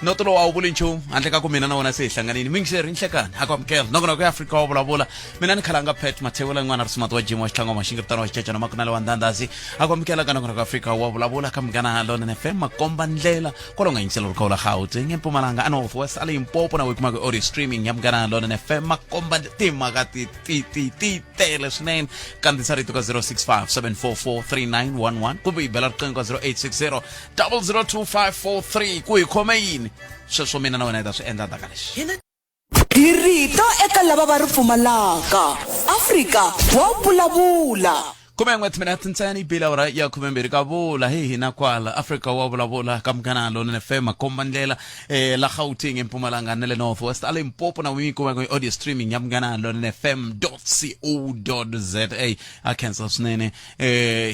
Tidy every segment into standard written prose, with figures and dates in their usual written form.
Notolo wa ubulinchu handle ka kumina na wona se hlanganini vayingiseri inhlekani akwamkela nokona ku Afrika wa Vulavula mina ni khalanga pet Mathewula ngwana risumatu wa jimo xithlango maxingirtano wa xiceca na makunale wa ndandasi akwamkela kana ku Afrika wa Vulavula kamgana lona FM makomba ndlela kolonga yinselo rukhola Gauteng eMpumalanga North West ale Limpopo na wikuma audio streaming yamgana lona FM makomba timaka ti tele swinene kandisari to ka 0657443911 kumbe ibela riqingho ka 0860 002543 ku ikhome yini sweswo mina na wena ta swi endla taka lexi Irito eka lava va ri pfumalaka Afrika wa Vulavula Kume ngwetsi mina tintsani bila ora ya kumembiri ka vula hina kwala Afrika wa Vulavula kamgana lona FM makomba ndlela la Gauteng eMpumalanga nele North West ale Limpopo na wikuma ku audio streaming yamgana lona fm.co.za a cancel swinene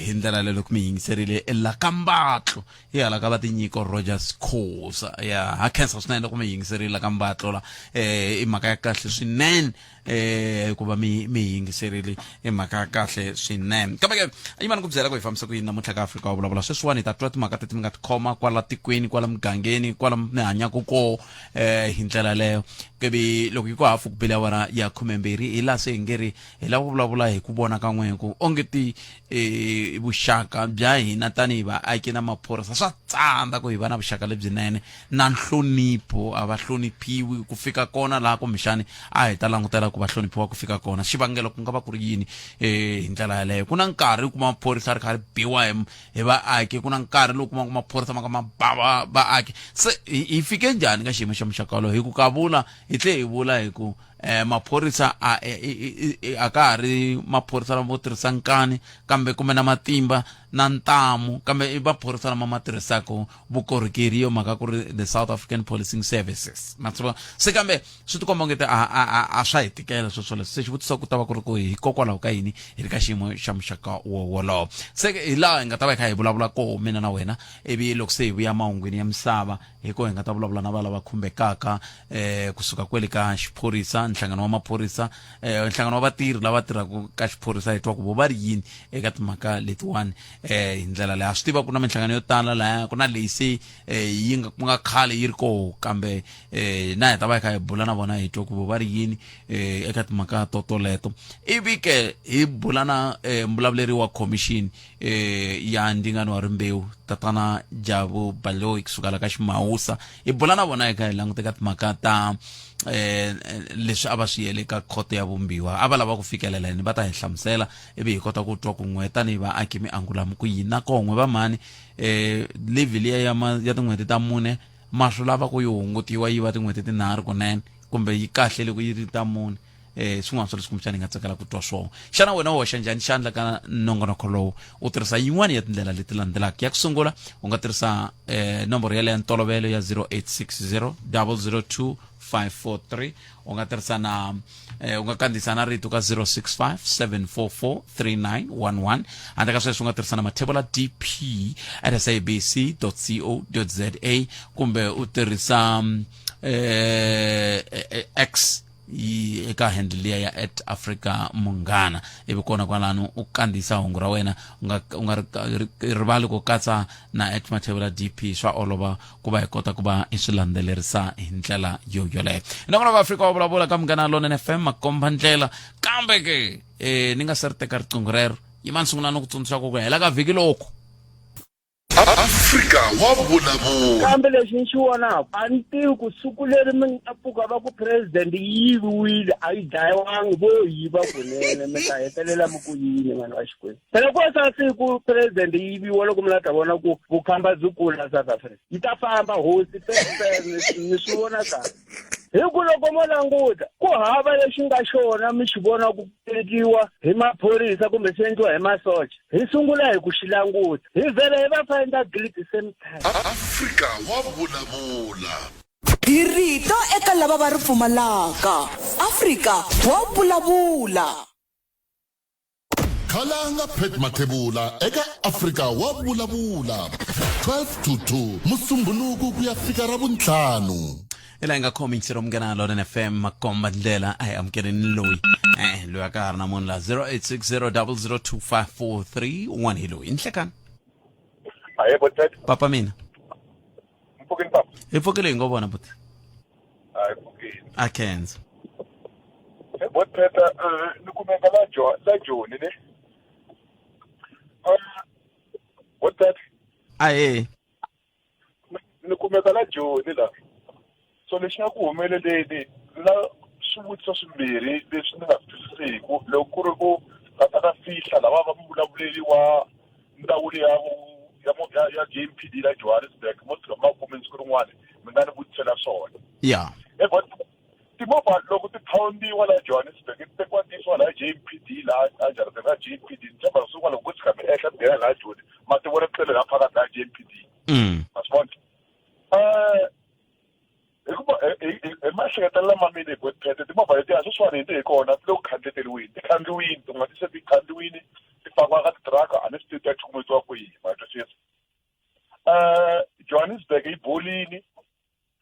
hindlela lelo kumiyingiserile la kambatlo ya la ka batinyiko Rogers Khosa ya a cancel swinene kumiyingiserile la kambatlo la imhaka ya kahle swinene kuba miyingiserile imhaka kahle swinene kambe ayimani kubyela ku hifambisa ku yini namuntlha ka Afrika wa Vulavula sweswiwani ta twa timhaka ti nga tikhoma kwala tikweni kwala mugangeni kwala mihanyako ko hi ndlela leyo kebi loko ku hafu ku bila wara ya 12 ila se ngeri ila vulavula hi ku vona ka n'we ku ongeti vuxaka bya hina tani va-aki na maphorisa swa tsandza ku hi va na vuxaka lebyinene na nhlonipho a va hloniphiwi ku fika kona laha kumbexani a hi ta langutela ku va hloniphiwa ku fika kona xivangelo ku nga va ku ri yini hi ndlela yaleyo ku na nkarhi kuma maphorisa ri khari biwa hi va-aki ku na nkarhi loku kuma maphorisa ma ka mabava va-aki se hi fike njhani ka xiyimo xa muxaka lowu hi ku kavula hi tle hi vula hi ku maphorisa a ka ha ri maphorisa lama tirhisa nkani kambe kumbe na matimba na ntamu kambe i maphorisa lama ma tirhisaka vukorhokeri yo mhaka ku ri the South African Policing Services matsova se kambe swi tikomba ngete a swa hi tikela sweswo leswi se xivutiso ku ta va ku ri ku hikokwalaho ka yini hi ri ka xiyimo xa muxaka wolowo se hi laha hi nga ta va hi kha hi vulavula ko mina na wena ivi loko se hi vuya mahungwini ya misava hi ko hi nga ta vulavula na valava khumbekaka kusuka kwele ka xiphorisa nhlangano wa maphorisa nhlangano wa vatirhi lava tirhaka ka xiphorisa hi twa ku va ri yini eka timhaka letiwani hi ndlela leyi a swi tiva ku na minhlangano yo tala laha ku na leyi se yi nga khale yi ri koho kambe na hi ta va hi kha hi bula na vona hi twa ku va ri yini eka timhaka toleto ivi ke hi bula na mbulavuleri wa commission ya ndingano wa rimbewu tatana Jabu Baloyi kusuka la ka Ximawusa hi bula na vona hi kha hi languteka timhaka ta leswi a va swi yele ka khoto ya vumbiwa a va lava ku fikelela ni va ta hi hlamusela ivi hi kota ku twa ku n'weta ni va-aki miangulamu ku yina kon'we va mani level ya tin'hweti ta mune ma swi lava ku yi hungutiwa yi va tin'hweti tinharhu kunene kumbe yi kahle loko yi ri ta mune swin'wana swa leswi kumbexani hi nga tsakela ku twa swona xana wena u hoxa njhani xandla ka nongonoko lowu u tirhisa yin'wana ya tindlela leti landzelaka ya ku sungula u nga tirhisa nomboro ya leya ntolovelo ya 0860 002 543 u nga tirhisa na u nga kandziyisa na rito ka 065 744 3911 handle ka sweswo u nga tirhisa na Mathebula DP at sabc.co.za kumbe u tirhisa X eka handle ya @Afrika Munghana ivi kona kwalano u kandziyisa hungu ra wena u nga rivali ku katsa na @Mathebula DP swa olova ku va hi kota ku va i swi landzelerisa hi ndlela yoleyo nongona va Afrika wa Vulavula ka Munghana lona FM makomba ndlela kambe ke ni nga se ri teka riqingho rero yimani sungula no ku tsundzuxa ku hela ka vhiki loko Afrika wa Vulavula kambe lexi ni xi vonaka a ni tivi ku siku leri mi nga pfuka va ku president yiviwile a yi dlayiwangi vo yiva kunene mi ta hetelela mi ku yini n'wana wa xikwembu phela ko sa siku president yiviwa loko mi la ta vona ku vukhamba byi kula South Africa yi ta famba hosi ni swi vona kahle hi ku loko mo languta ku hava lexi nga xona mi xi vona ku tekiwa hi maphorisa kumbe swi endliwa hi masocha hi sungula hi ku xi languta hi vhele hi va find guilty same time Afrika wa Vulavula Irito eka lava va ri pfumalaka Afrika wa Vulavula Khalanga pet Mathebula eka Afrika wa Vulavula 12 to 2 Musumbuluku ku ya fika ra vuntlhanu ila inga comments ro Munghana lona FM makomba ndlela ai amkeleni loyi loyi aka ha ri na munhu la 0860 002543 1 hi loyi inhlekani Yebo tata. papa mina mpfukeni papa hi pfukile hi ngo vona buti hayi mpfukeni a khensa bot pheta ni kumeka la Joni ne what that aye ni kumeka la Joni la so lexi nga ku humeleleni na swivutiso swimbirhi leswi ni nga twisisiku loko ku ri ku ta fihla lava va muvulavuleli wa ndhawu ya JMPD la Johannesburg mo tshama kume siku rin'wana mi nga ni vutisela swona ya but timovha loko ti poundiwa la Johannesburg ti tekiwa tisiwa la JMPD la ajarateni la JMPD ni tshemba swin'wana loko ku tshika mi ehla bela la Joni ma ti vona tlhelo la phakathi la JMPD masivona hi mahleketelo lama mina hi botphete timovha leti a sweswiwani hi ti hi kona ti le ku khandleteliweni ti khandliwini ti nga ti se ti khandliwini ti fakiwa ka titiraka a ni swi tivi ta chumusiwa ku yini ma twisisa Johannesburg yi bolini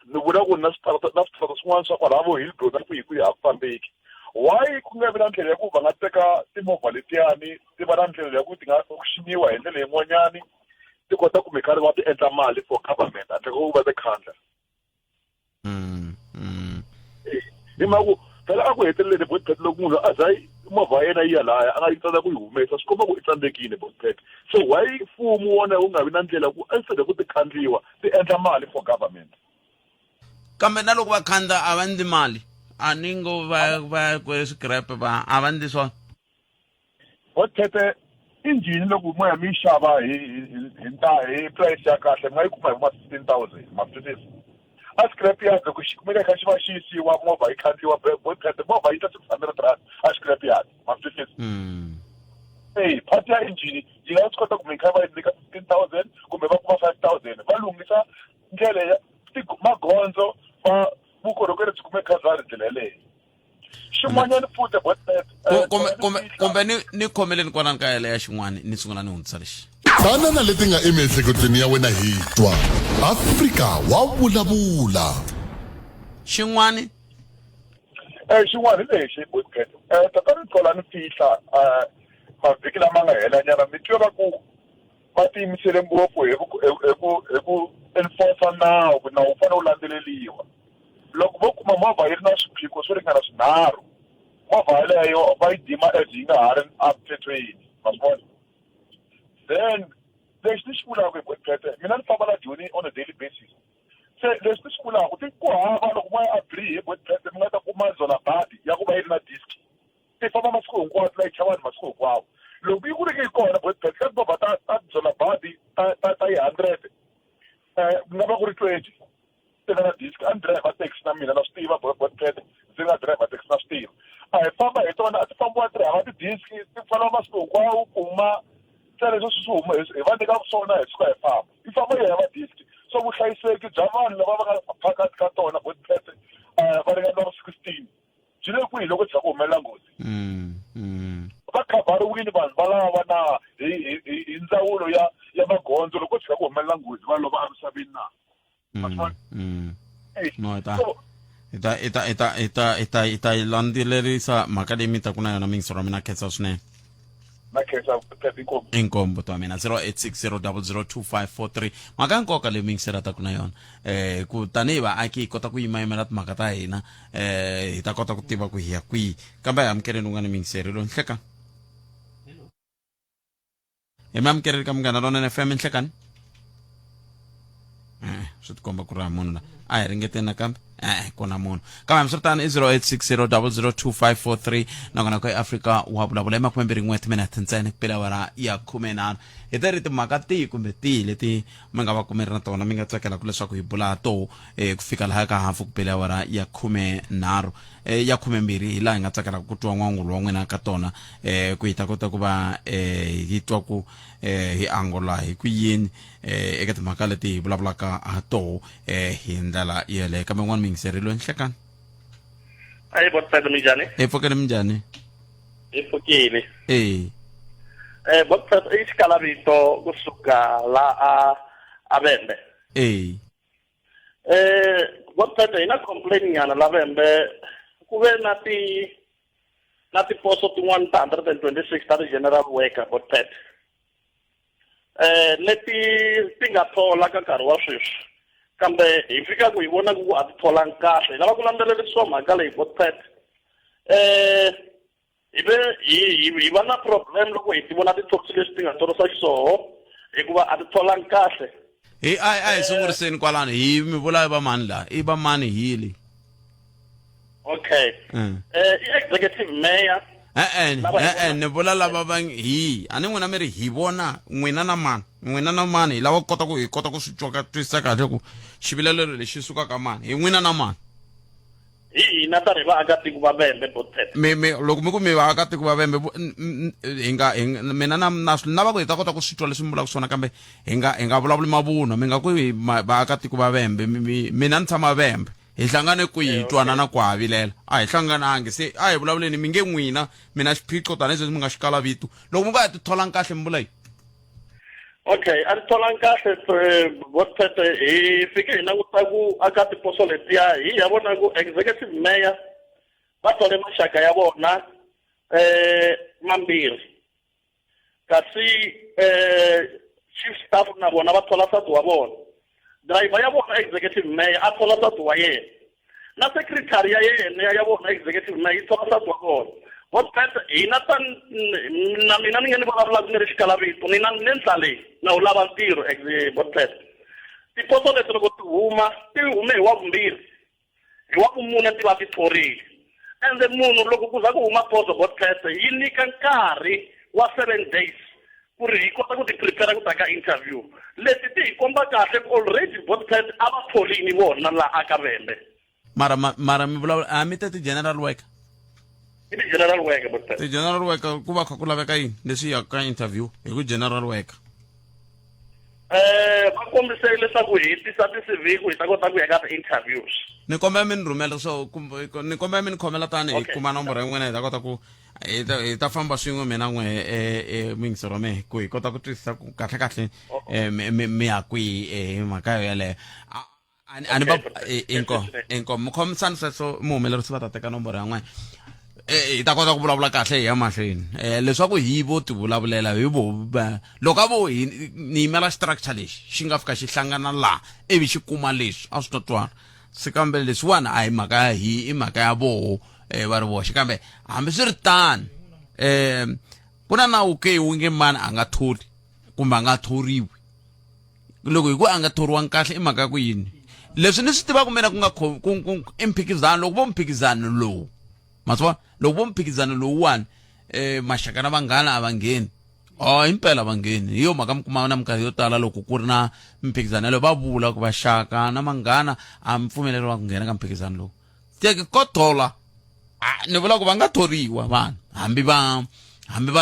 ni vula ku na switarata swin'wana swa kwalavo Hillbrow ku hi a ku fambeki why ku nga vi na ndlela ya ku va nga teka timovha letiyani ti va na ndlela ya ku ti nga auctioniwa hi ndlela yin'wanyani ti kota ku mikarhi va ti endla mali for government handle ko va ti khandla hi mhaka ku phela a ku heteleleni botphete loko munhu a za movha yena yi ya laya a nga yi tsala ku yi humesa swi komba ku i tsandzekile botphete so why mfumo wona wu nga vi na ndlela ku instead ku ti khandliwa ti endla mali for government kambe na loko va khandla a va ndli mali a ni ngo va kwe scrap va a va ndli swona botphete injini loko mo ya mi xava hi price ya kahle mi nga yi kuma hi ma 16,000 ma 15 a scrap yard loko xi kumeka kha xi va xi yisiwa movha yi khandziwa botphete movha yi ta 600 rand a scrap yard ma 15 phati ya injini yi nga swi kota ku mi kha va yi nyika 15,000 kumbe va kuma 5,000 va lunghisa ndlela ya magondzo va vukorhokeri byi kumeka kha ndlela yaleyo xin'wanyana futhi kumbe ni khomeleni kwalani ka yele ya xin'wana ni sungula ni hundzisa lexi tana na leti nga emiehleketweni ya wena hi twa Afrika wa vulavula xin'wani xin'wana hi lexi botphete tatani tlola ni fihla mavhiki lama nga helanyana mi twa ku va tiyimisele ngopfu hi ku enforce nawu ku nawu wu fanele wu landzeleliwa loko vo kuma movha yi ri na swiphiqo swo ringana swinharhu movha yaleyo va yi dima as yi nga ha ri aphetweni masivona then lexi ni xi vulaka hi botphete mina ni famba la Joni on a daily basis se leswi ni swi vulaka ti ku hava loko mo ya agree hi botphete mi nga ta kuma zona badi ya ku va yi ri na disk ti famba masiku hinkwawo ti layicha vanhu masiku hinkwawo loko yi ku ri ke yi kona botphete ka timovha ta zona badi ta yi 100 ku nga va ku ri 20 ti nga na disk a ni driver taxi na mina na swi tiva botphete ndzi nga driver taxi na swi tiva a hi famba hi tona a ti fambiwa ti ri hava ti-disk ti pfala masiku hinkwawo kuma se leswi swi huma hi va nyika swona hi suka hi famba yi famba yi hava disk so vuhlayiseki bya vanhu lava va nga phakathi ka tona botphete va ringana va 16 byi le kwihi loko tshika ku humelela nghozi va khavhariwile vanhu valava na hi ndzawulo ya magondzo loko tshika ku humelela nghozi va lova emisaveni na no ita yi landzelerisa mhaka leyi mi ta ku na yona mingisero mina khensa swinene inkombo to mina 0860002543 mhaka ya nkoka leyi mingisera ta ku na yona ku tanihi vaaki hi kota ku yimayimela timhaka ta hina hi ta kota ku tiva ku hi ya kwihi kambe hi amukeleni u nga ni mingiseri lo nhlekani hi mi amukeleli ka Munghana Lonene FM nhlekani swi tikomba ku ri ha munhu la a hi ringeteni nakambe kona munhu kambe hambiswiritano i 0860002543 nakona ku Afrika wa vulavula hi 21 minutes ntsena ku pela awara ya 13 hi ta ri timhaka tihi kumbe tihi leti mi nga va kumeri na tona mi nga tsakela ku leswaku hi bula to ku fika laha ka hafu ku pela awara ya 13 ya 12 hi laha hi nga tsakela ku twa n'wangulo wa n'wina ka tona ku hi ta kota ku va hi twa ku hi angola hi ku yini eka timhaka leti hi vulavulaka ha toho hi ndlela yeleyo kambe n'wana mingiseri lo nhlekani Ai botphete Njhani hi pfukile minjhani hi pfukile botphete i xikala vito kusuka la a Vembe botphete hi na complain nyana la Vembe ku ve na tiposo tin'wana ta 126 ta general worker botphete leti ti nga thola ka nkarhi wa sweswi kambe hi fika ku hi vona ku a ti tholangi kahle lava ku landzelerisiwa mhaka leyi botpet hi va na problem loko hi ti vona tithorisi leswi ti nga torisa xiswona hikuva a ti tholangi kahle hi sunguriseni kwalano hi mi vula va mani la i va mani hili okay i-executive mayor ni vula lava va hi a ni n'wina mi ri hi vona n'wina na mani hi lava hi kota ku swi twisisa kahle ku xivilelo lexi sukaka mani hi n'wina na mani hi hina tani hi vaakatiko va Vhembe Botpet loko mi ku mi vaakatiko va Vhembe mina na swi lava ku hi ta kota ku swi twa leswi mi vulaka swona kambe hi nga vulavuli mavunwa mi nga ku hi vaakatiko va Vhembe mina ni tshama Vhembe hi hlangane ku hi twanana ku havilela a hi hlanganangi se a hi vulavuleni mi nge n'wina mina xiphiqo tanihileswi mi nga xi kala vito loko mi nga hi ti tholangi kahle mi vula yi okay a ti tholangi kahle Botpet hi fike hi languta ku aka tiposo letiya hi ya vona ku executive mayor va thole maxaka ya vona mambirhi kasi chief staff na vona va thola nsati wa vona driver ya vona executive mayor a thola nsati wa yena na secretary ya yena ya vona executive mayor yi thola nsati wa vona Botpet hina na mina ni nge ni vulavulaka ni ri xikalavito ni ntlha leyi na wu lava ntirho Botpet tiposo leti loko ti hume hi wa vumbirhi hi wa vumune ti va ti thorile ende munhu loko ku za ku huma poso Botpet yi nyika nkarhi wa 7 days ku ri hi kota ku ti prepare ku ta ka interview leti ti hi komba kahle already Botpet a va tholini vona la aka Vhembe mara mi vulavula a mi te ti general worker i ti general worker Botpet ti general worker ku va kha ku laveka yini leswi ya ka interview hi ku general worker va kombise leswaku hi tisa ti-CV ku hi ta kota ku ya ka ti-interviews ni kombela mi ni rhumela so ni kombela mi ni khomela tani hi kuma nomboro ya n'wina hi ta kota ku hi ta famba swin'we mina n'we mingisi ro mehe ku hi kota ku twisisa ku kahle mi ya kwihi hi mhaka yo yeleyo inko mi khomisani sweswo muhumelerisi va ta teka nomboro ya n'wina hi ta kota ku vulavula kahle hi ya mahlweni leswaku hi vo ti vulavulela hi vo loko a vo ni yimela structure lexi xi nga fika xi hlangana laha ivi xi kuma leswi a swi ta twana se kambe leswiwani a hi mhaka ya hi mhaka ya voho va ri voxe kambe hambi swi ri tani ku na nawu ke wu nge mani a nga tholi kumbe a nga thoriwi loko hi ku a nga thoriwangi kahle i mhaka ya ku yini leswi ni swi tivaka mina ku nga i mphikizano loko vo mphikizano lowu maswa loko vo mphikizano lowuwani maxaka na vanghana a va ngheni himpela va ngheni hi yo mhaka mi kuma na minkarhi yo tala loko ku ri na mphikizano leyi va vula ku vaxaka na vanghana a mi pfumeleriwa ku nghena ka mphikizano lowu teke ko thola ni vula ku va nga thoriwa vanhu hambi va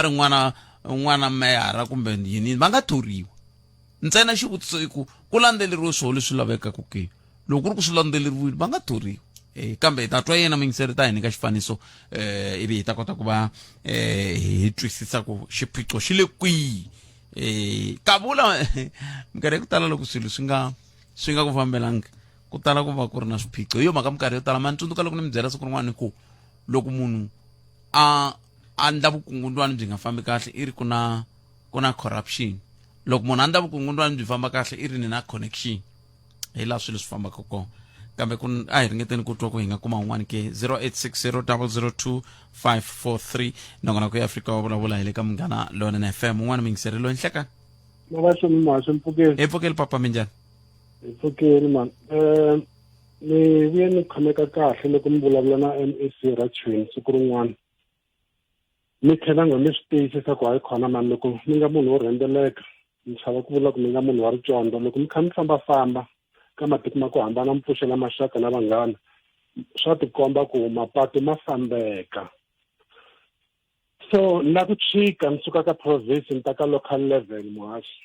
ri n'wana meyara kumbe yini va nga thoriwa ntsena xivutiso i ku landzeleriwe swoho leswi lavekaka ke loko ku ri ku swi landzeleriwile va nga thoriwa kambe hi ta twa yena mingiseri ta hi nyika xifaniso ivi hi ta kota ku va hi twisisa ku xiphiqo xi le kwihi ka vula minkarhi ya ku tala loko swilo swi nga ku fambelangi ku tala ku va ku ri na swiphiqo hi yo mhaka minkarhi yo tala ma ni tsundzuka loko ni mi byela siku rin'wana ku loko munhu a endla vukungundzwani byi nga fambi kahle i ri ku na corruption loko munhu a endla vukungundzwani byi famba kahle i ri ni na connection hi laha swilo swi fambaka kona kambe a hi ringeteni ku twa ku hi nga kuma un'wana ke 0860002543 nongona ku ya Afrika wa vulavula hi le ka Munghana Lonene FM un'wana mingiseri loyi nhleka mpfukeli papa minjhani mpfukeli man ni vuye ni khomeka kahle loko mi vulavula na MEC Rachweni siku rin'wana mi tlhela ngo mi swi tiyisisa ku hayi khona mani loko mi nga munhu wo rhendzeleka ni chava ku vula ku mi nga munhu wa ricondzo loko mi kha mi fambafamba ka matiko ma ku hambana mi pfuxela maxaka na vanghana swa tikomba ku mapatu ma fambeka so ni la ku chika ni suka ka province ni ta ka local level muhaxi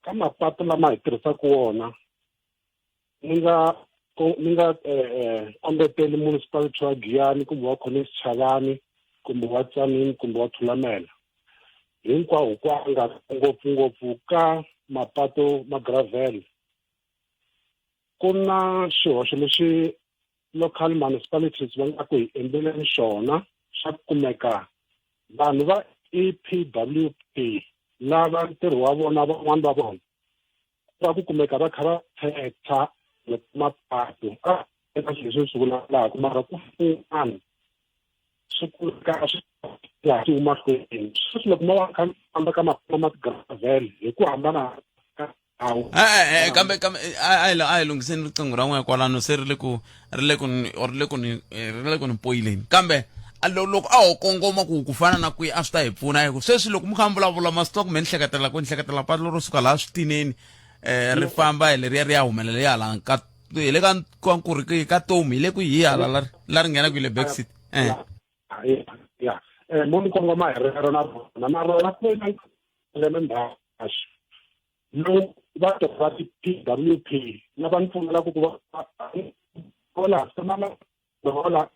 ka mapatu lama hi tirhisaka wona ni nga kombeteli municipality wa Giyani kumbe wa Khonesi Chavani kumbe wa Tsanini kumbe wa Thulamela hinkwawo kwanga ngopfungopfu ka mapatu ma gravel ku na xihoxo lexi local municipalities va nga ku hi endleleni xona xa kumeka vanhu va EPWP lava ntirho wa vona van'wana va vona va ku kumeka va kha va thetha mapatu eka leswi swi vulavulaka mara ku funana swi kulaka swi ya swi huma hlweni sweswi loko ma va kha famba ka gravel hi ku hambana ka kambe ai lungiseni riqingho ra n'wina kwalano se ri le ku ni poyileni kambe loko a ho kongoma ku fana na kwihi a swi ta hi pfuna hi ku sweswi loko mi kha mi vulavula masitoku mi ni hleketela patu ro suka laha switineni ri famba hi leriya ri ya humelela hi hala hi le ka nkuriki ka tomi hi le ku hi hala la ri nghena ku hi le backseat ya mo ni kongoma hi rero na rona na rona ku na element dash no va tirha ti-PWP na va ni pfumela ku va hola samala hola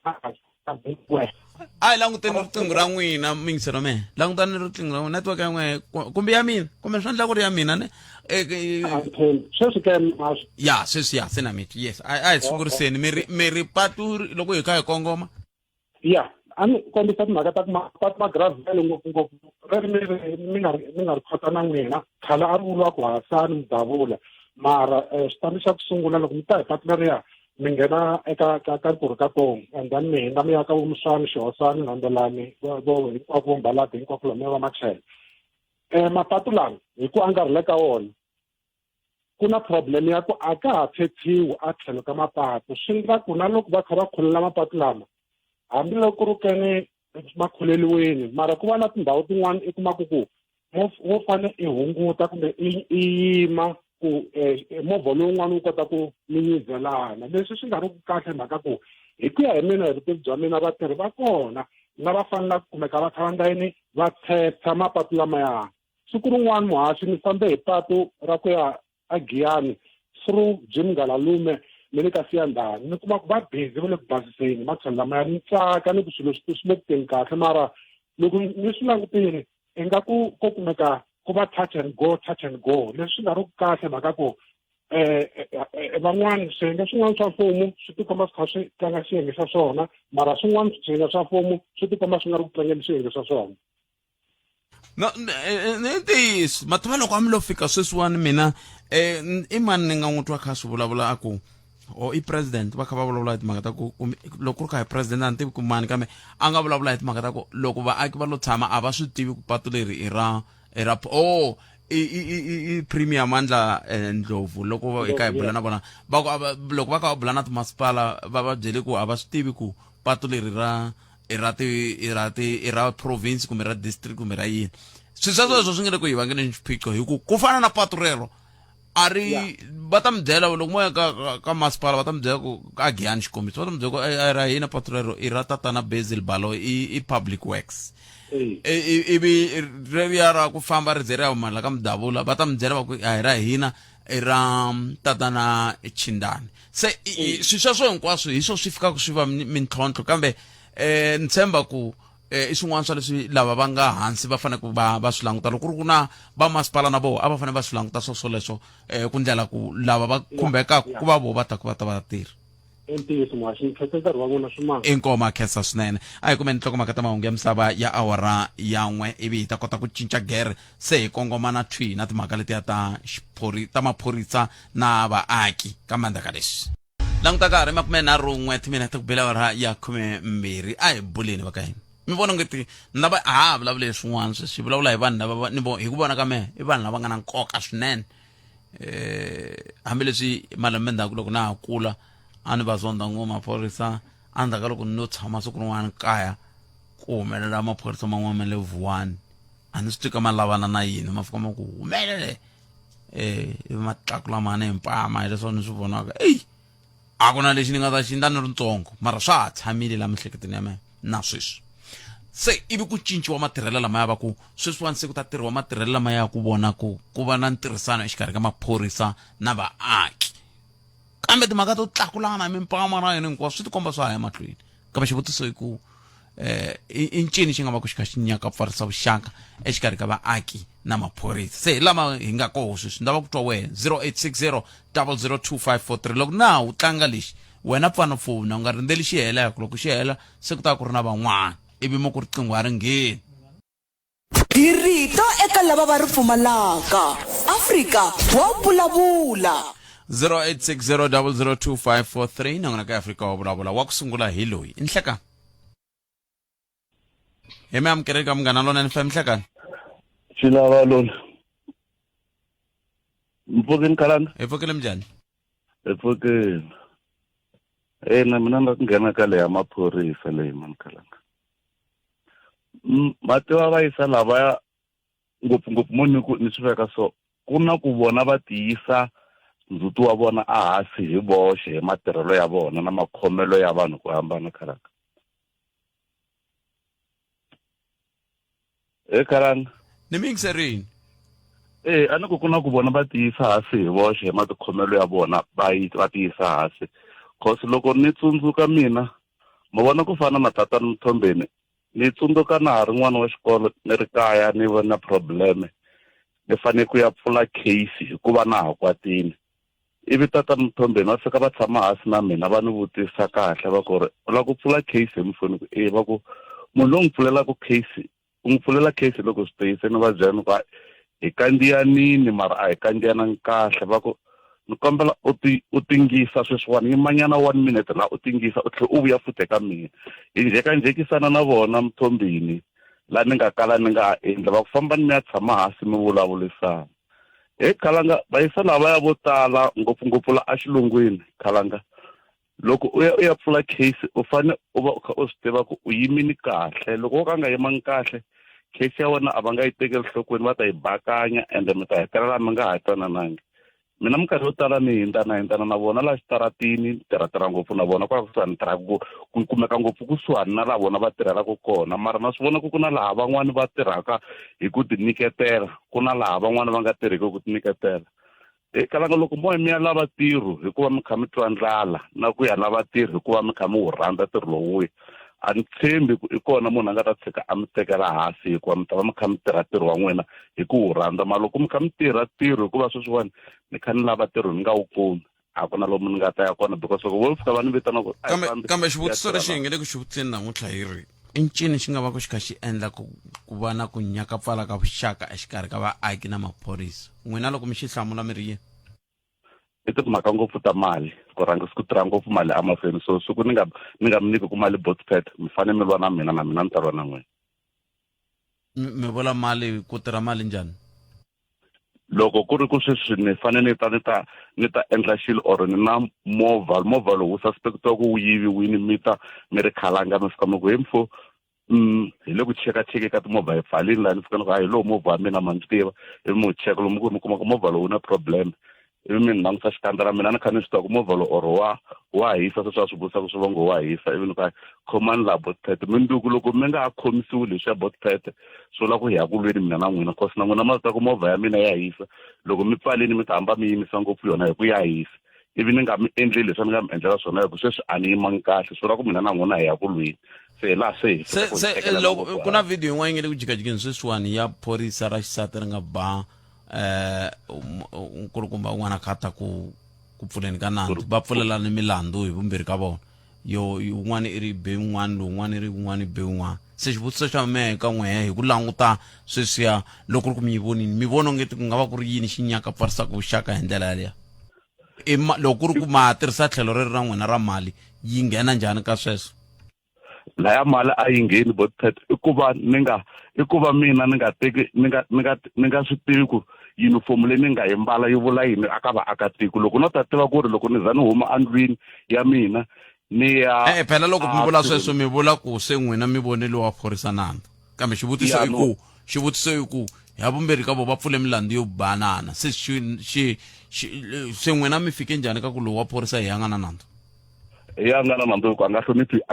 ai languteni riqingho ra n'wina mingisero mehe langutani riqingho ra n'wina network ya n'wina kumbe ya mina kumbe swi endla ku ri ya mina ne ya sweswi ya se na miti yes a hi sunguriseni mi ri patu loko hi kha hi kongoma ya a ni kombisa timhaka ta patu ma gravel ngopfungopfu mi nga ri khota na n'wina khale a ri vuriwa ku hasani mudavula mara xitandi xa ku sungula loko mi ta hi patu leriya mi nghena eka nkurikatong and then mi hindza mi ya ka vumuswani xihosani landzelani hinkwako vo mbalati hinkwako lomu va machela mapatu lama hi ku angarhile ka wona ku na problem ya ku a ka ha phetsiwi a tlhelo ka mapatu swi nga ku na loko va kha va khulela mapatu lama hambiloko ku ri kene ma khuleliweni mara ku va na tindhawu tin'wana i kumaka ku wo fane i hunguta kumbe i yima ku movha lowun'wana wu kota ku minyizelana leswi swi nga ri ku kahle mhaka ku hi ku ya hi mina hi vutivi bya mina vatirhi va kona na va fanele ku kumeka va kha va nga yini va thetsa mapatu lamaya siku rin'wana muhaxi ni fambe hi patu ra ku ya a Giyani through Jim Galalume ni le ka Siyandhani ni kuma ku va busy va le ku basiseni matlhelo lamaya ni tsaka ni ku swilo swi le ku teni kahle mara loko ni swi langutile ingaku ko kumeka ku va touch and go leswi nga ri ku kahle mhaka ku van'wani swiyenge swin'wana swa mfumo swi tikomba swi kha swi tlanga xiyenge xa swona mara swin'wana swiyenge swa mfumo swi tikomba swi nga ri ku tlangeni xiyenge xa swona no ntiyiso mativa loko a mi lo fika sweswiwani mina i mani ni nga n'wi twa kha swi vulavula a ku i president va kha va vulavula hi timhaka ta ku loko ku ri kha hi president a ni tivi ku mani kambe a nga vulavula hi timhaka ta ku loko vaaki va lo tshama a va swi tivi ku patu leri i premium mandla Ndlovu loko hi kha hi bula na vona loko va kha va bula na timasipala va byele ku a va swi tivi ku patu leri i ra province kumbe ra district kumbe ra yini swi sweswo swi nge le ku hi vangele xiphiqo hi ku fana na patu rero a ri va ta mi byela loko mo ya ka masipala va ta mi byela ku a Giyani xikombiso va ta mi byela ku a ra hina patu rero i ra tatana Basil Balo i public works ivi reriya ra ku famba ri ze ri ya humelela ka Mudavula va ta mi byela va ku a hi ra hina i ra tatana Chindani se swi sweswo hinkwaswo hi swo swi fikaka swi va mintlhontlho kambe ni tshemba ku i swin'wana swa leswi lava va nga hansi va fanele ku va swi languta loko ku ri ku na va masipala na vona a va fanele va swi languta swoleswo ku ndlela ku lava va khumbekaka ku va vona va ta va tirha inkoma khensa swinene a hi kumeni nhlokomhaka ta mahungu ya misava ya awara ya 1 ivi hi ta kota ku cinca gere se hi kongoma na thwi na timhaka letiya ta maphorisa na vaaki ka mandzaka leswi languta ka ha ri 21 timinete ku bela awara ya 12 a hi buleni va ka hina mi vona ngeti lava a vulavule swin'wana swi vulavula hi vanhu lava hi ku vona ka mehe i vanhu lava nga na nkoka swinene hambileswi malembe ndzhaku loko na ha kula a ni va zonda ngoma maphorisa andzhaka loko no tshama siku rin'wana kaya ku humelela maphorisa man'wana ma le Vuwani a ni swi tika ma lavana na yini ma fika ma ku humelele ma tlakula mani hi mpama hi leswo ni swi vonaka a ku na lexi ni nga ta xindla ni ri ntsongo mara swa ha tshamile la mihleketeni ya mehe na sweswi se ivi ku cinciwa matirhelo lamaya va ku sweswiwani se ku ta tirhiwa matirhelo lamaya ku vona ku va na ntirhisano exikarhi ka maphorisa na vaaki kambe timhaka to tlakulana hi mimpama na yini hinkwaswo swi tikomba swa ha ya mahlweni kambe xivutiso hi ku i ncini xi nga va ku xi kha xi nyaka pfarisa vuxaka exikarhi ka vaaki na maphorisa se lama hi nga koho sweswi ndava ku twa wena 0860 002543 loko na wu tlanga lexi wena pfana foni u nga rindzeli xi hela loko xi hela se ku ta ku ri na van'wana ivi mo ku riqingho a ri ngheni hi rito eka lava va ri pfumalaka Afrika wa vulavula 0860002543 nangona ka Afrika wa vulavula wa kusungula hi loyi inhlekani hemi amukereka munghana lona ni fam nhlekani Xilava lona. Mpfukeni kalanda? epfukile mjani Epfukeni. Na mina nga nghena ka le ya maphorisa leyi mani kalanga. Mativa va yisa lavaya ngopfungopfu munhu ni swi veka so ku na ku vona va tiyisa ndzhuti wa vona a hansi hi voxe hi matirhelo ya vona na makhomelo ya vanhu ku hambana kalanga. Kalanga. ni miyingiserini A ni ku na ku vona va tiyisa hansi hi voxe hi matikhomelo ya vona va tiyisa hansi. Cause loko ni tsundzuka mina ma vona ku fana na tatana Mthombeni ni tsundzuka na ha ri n'wana wa xikolo ni ri kaya ni vona probleme ni fane ku ya pfula case hikuva na ha kwatini ivi tatana Mthombeni va fika va tshama hansi na mina va ni vutisa kahle va ku ri u lava ku pfula case hi mufoni ku va ku munhu lowu n'wi pfulelaku case u n'wi pfulela case loko swi tiyise ni va byela ku hi kandziyanini mara a hi kandziyanangi kahle va ku ni kombela u tingisa sweswiwani yimanyana 1 minute la u tingisa u tlhela u vuya futhi eka mina hi njhekanjhekisana na vona Mthombeni la ni nga kala ni nga endla va ku famba ni ya tshama hansi mi vulavulisana kalanga va yisa lava ya vo tala ngopfungopfu la a xilungwini kalanga loko u ya pfula case u fane u va u kha u swi tiva ku u yimini kahle loko wo ka nga yimangi kahle case ya wena a va nga yi tekeli nhlokweni va ta yi bakanya ende mi ta hetelela mi nga ha twananangi mina minkarhi yo tala ni hindana na vona la xitaratini tirha ngopfu na vona kwa kusuhani tirha ku kumeka ngopfu kusuhani na la vona va tirhelaka kona mara na swi vona ku na laha van'wani va tirhaka hi ku tinyiketela ku na laha van'wani va nga tirhiki ku tinyiketela kalanga loko mo mi ya lava tirho hikuva mi kha mi twa ndlala na ku ya lava tirho hikuva mi kha mi wu rhandza tirho lowuya a ni tshembi ku i kona munhu a nga ta tshika a mi tekela hansi hikuva mi ta va mi kha mi tirha tirho wa n'wina hi ku wu rhandza mara loko mi kha mi tirha tirho hikuva sweswiwani ni kha ni lava tirho ni nga wu kumi a ku na lomu ni nga ta ya kona because loko vo fika va ni vitana ku kambe xivutiso lexi hi nge le ku xi vutiseni namuntlha hi ri i ncini xi nga va ku xi kha xi endla ku va na ku nyaka pfala ka vuxaka exikarhi ka vaaki na maphorisa n'wina loko mi xi hlamula mi ri yini i timhaka ngopfu ta mali ku rhanga siku tirha ngopfu mali amahlweni so siku ni nga mi nyiki ku mali botpet mi fane mi lwa na mina na mina ni ta lwa na n'wina mi vula mali ku tirha mali njhani loko ku ri ku sweswi ni fane ni ta endla xilo or ni na movha lowu suspectiwa ku wu yiviwini mi ri khalanga mi fika mi ku hemfo hi le ku cheka ka timovha hi pfalini laha ni fika ni ku hi lowu movha wa mina ma ndzi tiva ivi mi wu cheka lomu ku mi kuma ku movha lowu wu na problem ivi mi ni langusa xikandza ra mina ni kha ni swi tiva ku movha lowu or wa hisa sweswi a swi vutisaka swi vongo wa hisa ivi ni ku khomani laha botpet minduku loko mi nga ha khomisiwi leswi ya botpet swi vula ku hi ya ku lweni mina na n'wina cause na n'wina ma swi tiva ku movha ya mina ya hisa loko mi pfalini mi ta hamba mi yimisa ngopfu yona hi ku ya hisa ivi ni nga mi endli leswi ni nga mi endlela swona hi ku sweswi a ni yimangi kahle swi vula ku mina na n'wina hi ya ku lweni se laha se loko ku na video yin'wana yi nge le ku jikajikeni sweswiwani ya phorisa ra xisati ri nga ba nkulukumba un'wana kha ta ku pfuleni ka nandzu va pfulelana milandzu hi vumbirhi ka vona yo un'wana i ri be un'wana lowun'wana i ri un'wana i be un'wana se xivutiso xa mehe ka n'wehe hi ku languta sweswiya loko ri ku mi yi vonini mi vona ongeti ku nga va ku ri yini xi nyaka pfarisaka vuxaka hi ndlela yaleyo loko ku ri ku ma tirhisa tlhelo ri ri ra n'wina ra mali yi nghena njhani ka sweswo laya mali a yi ngheni botpet i ku va mina ni nga teki ni nga swi tivi ku uniform leyi ni nga yi mbala yi vula yini aka vaakatiko loko no ta tiva ku ri loko ni za ni huma andlwini ya mina ni ya phela loko mi vula sweswo mi vula ku se n'wina mi vonele wa phorisa nandzu kambe xivutiso i ku ya vumbirhi ka vo va pfule milandzu yo banana se n'wina mi fike njhani ka ku lowu wa phorisa hi yanga na nandzu ya nga na nandzu a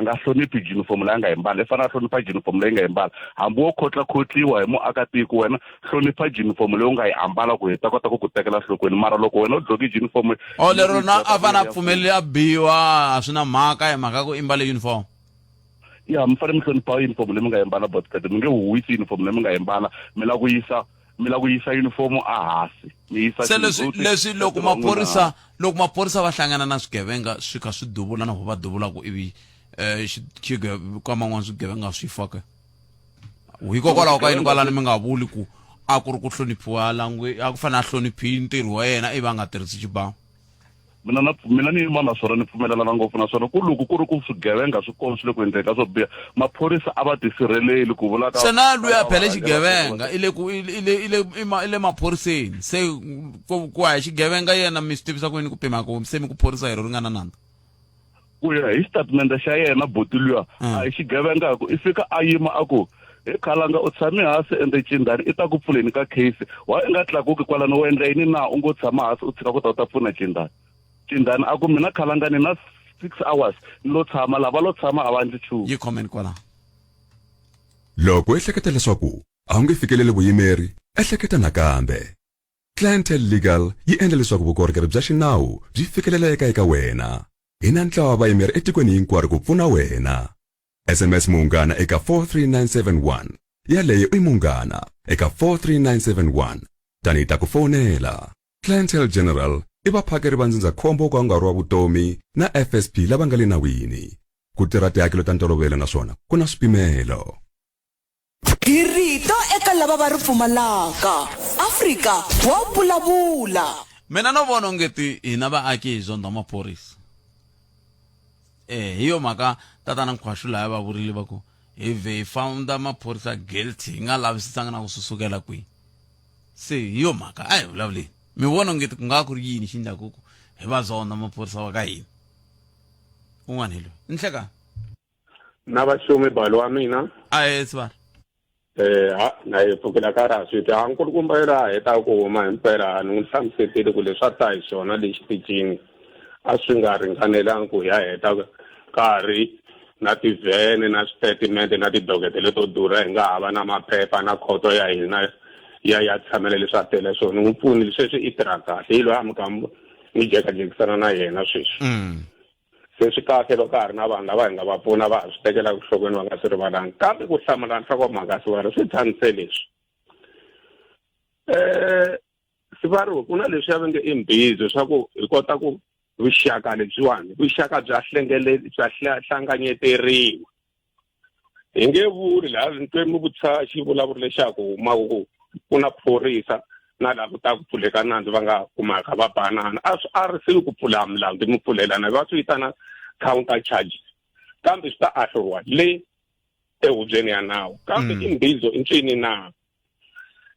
nga hloniphi uniform leyi a nga yi mbala i fanele a hlonipha uniform leyi nga yi mbala hambi wo khotliwa hi muakatiko wena hlonipha uniform leyi u nga yi ambala ku hi ta kota ku tekela nhlokweni mara loko wena u dloke uniform lero na a fane a pfumeleli a biwa a swi na mhaka hi mhaka ku i mbale uniform ya mi fanele mi hlonipha uniform leyi mi nga yi mbala botpet mi nge huwisi uniform leyi mi nga yi mbala mi la ku yisa uniform a hansi se leswi loko maphorisa va hlangana na swigevenga swi kha swi duvula na va duvulaku ivi ka man'wana swigevenga swi faka hikokwalaho ka yini kwalani mi nga vuli ku a ku ri ku hloniphiwa a ku fana a hloniphi ntirho wa yena ivi a nga tirhisi xibawu mina ni yima naswona ni pfumelelana ngopfu naswona ku loko ku ri ku swigevenga swi kona swi le ku endleka swo biha maphorisa a va tisirheleli ku vula ka se na luya a phele xigevenga i le maphoriseni se ku ya xigevenga yena mi swi tivisa ku yini ku pima ku se mi ku phorisa hi ro ringana nandza ku ya hi statement xa yena boti luya a hi xigevenga ku i fika a yima a ku hi khalanga u tshame hansi ende Njhani i ta ku pfuleni ka case wa i nga tlakuki kwalano u endla yini na u ngo tshama hansi u tshika ku ta pfuna Njhani a ku mina khalanga ni na 6 hours lo tshama lava lo tshama a va ndzi chumu yi comment kwala loko ehleketa leswaku a wu nge fikeleli vuyimeri ehleketa nakambe Clientele Legal yi endla leswaku vukorhokeri bya xinawu byi fikeleleka eka wena hi na ntlawa wa vayimeri etikweni hinkwaro ku pfuna wena SMS Munghana eka 43971 yaleyo i Munghana eka 43971 tani ta ku fonela Clientele General i vaphakeri va ndzindzakhombo ka nkarhi wa vutomi na FSP lava nga le nawini ku tirha tihakelo ta ntolovelo naswona ku na swipimelo hi rito eka lava va ri pfumalaka Afrika wa vulavula mina no vona ongeti hina vaaki hi zonda maphorisa hi yo mhaka tatana Nkhwashu laya va vurile va ku hi found maphorisa guilty hi nga lavisisanga na ku susukela kwihi se hi yo mhaka a hi vulavuleni mi vona ongeti ku nga ku ri yini xi endlaku ku hi va zonda maphorisa wa ka hina un'wana hi loyi ni hleka na vaxumi balo wa mina a hi sivara na hi pfukela ka raha switi a nkulukumba yi laha heta ku huma himpela ni n'wi hlamusetile ku leswi a ta hi xona lexi ticini a swi nga ringanelangi ku ya heta nkarhi na tivhene na switatimende na tidoketo leto durha hi nga hava na maphepha na khoto ya hina ya tshamela leswi a tele swona ni n'wi pfunile sweswi i tirha kahle hi loyi a mikambo ni jekajekisana na yena sweswi se swi kahle loko ka ha ri na vanhu lava hi nga va pfuna va ha swi tekela vuhlokweni va nga swi rivalangi kambe ku hlamula nhlokomhaka Sivaro swi tshamise leswi Sivaro ku na leswi ya venge i mbizo swa ku hi kota ku vuxaka lebyiwani vuxaka bya hlanganyeteriwa hi nge vuli laha ntwe mi vutisa xivulavulo lexaku humaku ku ku na phorisa na lava ta ku pfuleka nandzu va nga kumaka va banana a ri se ku pfula milandzu mi pfulelana va swi vitana counter charges kambe swi ta ahluriwa le ehubyeni ya nawu kambe imbizo incini na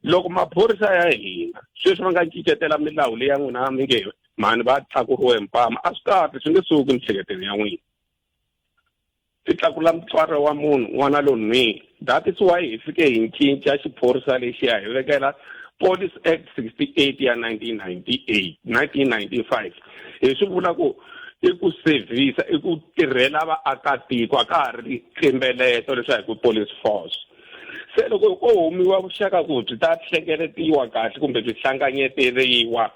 loko maphorisa ya hina sweswi va nga cincetela milawu leyi ya n'wina mi nge mhani va tlakuriwe mpama a swi kahle swi nge suki miehleketweni ya n'wina ti tlakula mutswari wa munhu n'wana lon'wini that is why hi fike hi cinca xiphorisa lexiya hi vekela Police Act 68 ya 1995 hi swi vula ku i ku service i ku tirhela vaakatiko a ka ha ri ximbeleto leswi hi ku police force se loko ko humiwa vuxaka ku byi ta hlengeletiwa kahle kumbe byi hlanganyeteriwa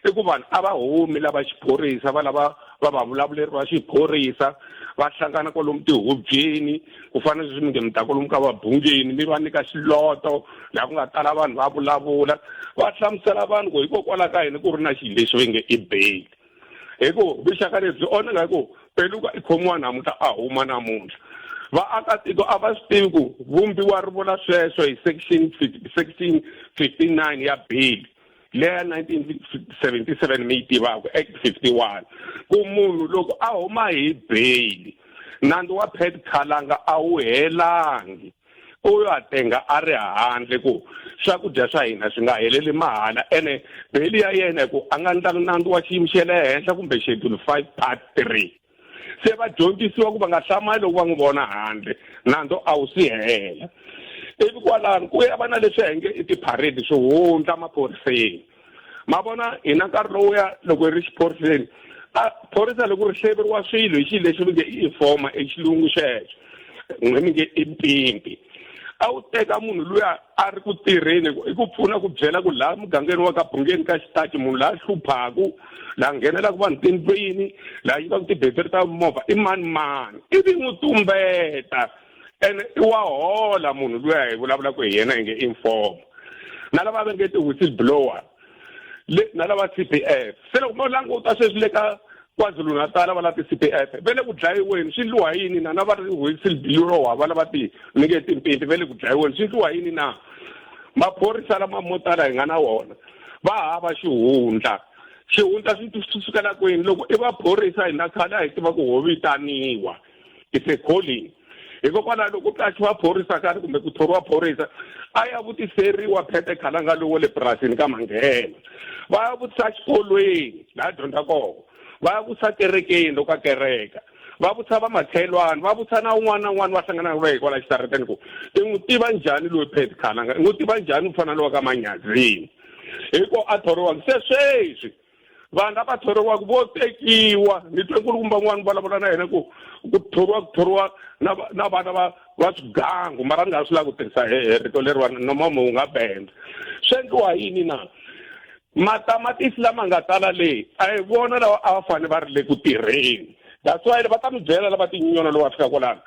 i ku vanhu a va humi lava xiphorisa va lava va vulavuleri va xiphorisa va hlangana kwalomu tihubyeni ku fana leswi mi nge mi ta kwalomu ka vabungeni mi va nyika xiloto laha ku nga tala vanhu va vulavula va hlamusela vanhu ku hikokwalaho ka yini ku ri na xilo lexi va nge i bail hi ku vuxaka lebyi onhaka hi ku peluka i khomiwa namuntlha a huma namuntlha vaakatiko a va swi tivi ku vumbiwa ri vula sweswo hi section 59 ya bail leya 1977 mi yi tivaka Act 51 ku munhu loko a huma hi bail nandzu wa pet khalanga a wu helangi u ya tenga a ri handle ku swakudya swa hina swi nga heleli mahala ene bail ya yena ku a nga ndla nandzu wa xiyimo xe le henhla kumbe schedule 5 part 3 se va dyondzisiwa ku va nga hlamali loko va n'wi vona handle nandzu a wu si hela ivi kwalano ku ya va na leswi henge i tipharedi swo hundza maphoriseni ma vona hina nkarhi lowuya loko hi ri xiphoriseni a phorisa loko ri hleveriwa swilo hi xilo lexi mi nge i informa exilungu xexo n'we mi nge i mpimpi a wu teka munhu luya a ri ku tirheni i ku pfuna ku byela ku laha mugangeni wa ka bungeni ka xitaki munhu laha hluphaku laha nghenelaka vanhu tindlwini laha yivaka tibetiri ta movha i mani ivi n'wi tumbeta ene i wa hola munhu luya hi vulavulaka hi yena hi nge inform na lava va nge ti-whistle blower na lava CPF se loko mo languta sweswi le ka KwaZulu Natal va la ti-CPF ve le ku dlayiweni swi endliwa yini na va ri whistle blower va lava ti mi nge timpimpi ve le ku dlayiweni swi endliwa yini na maphorisa lama mo tala hi nga na wona va hava xihundla swi sukela kwini loko i vaphorisa hi na khale hi tiva ku ho vitaniwa it's a calling hikokwalaho loko qachiwa phorisa karhi kumbe ku thoriwa phorisa a ya vutiseriwa phete khalanga lowo le purasini ka manghena va ya vutisa xikolweni laha dyondza kona va ya vutisa kerekeni loko a kereka va vutisa va mathelwani va vutisa na un'wana na un'wana va hlangana na kwala xitarateni ku i n'wi tiva njhani loyi phete khalanga i n'wi tiva njhani u fana lowa ka manyazini hiko a thoriwaka se sweswi vanhu lava thoriwaka vo tekiwa ni twe nkulukumba n'wana vulavula na yena ku thoriwa na vana va swigangu mara ni nga swi lava ku tirhisa rito leriwani noma mu nga benda swi endliwa yini na matamatisi lama nga tala leyi a hi vona lawa a va fanele va ri le ku tirheni that's why va ta mi byela lava tinyona lowu va fika kwalano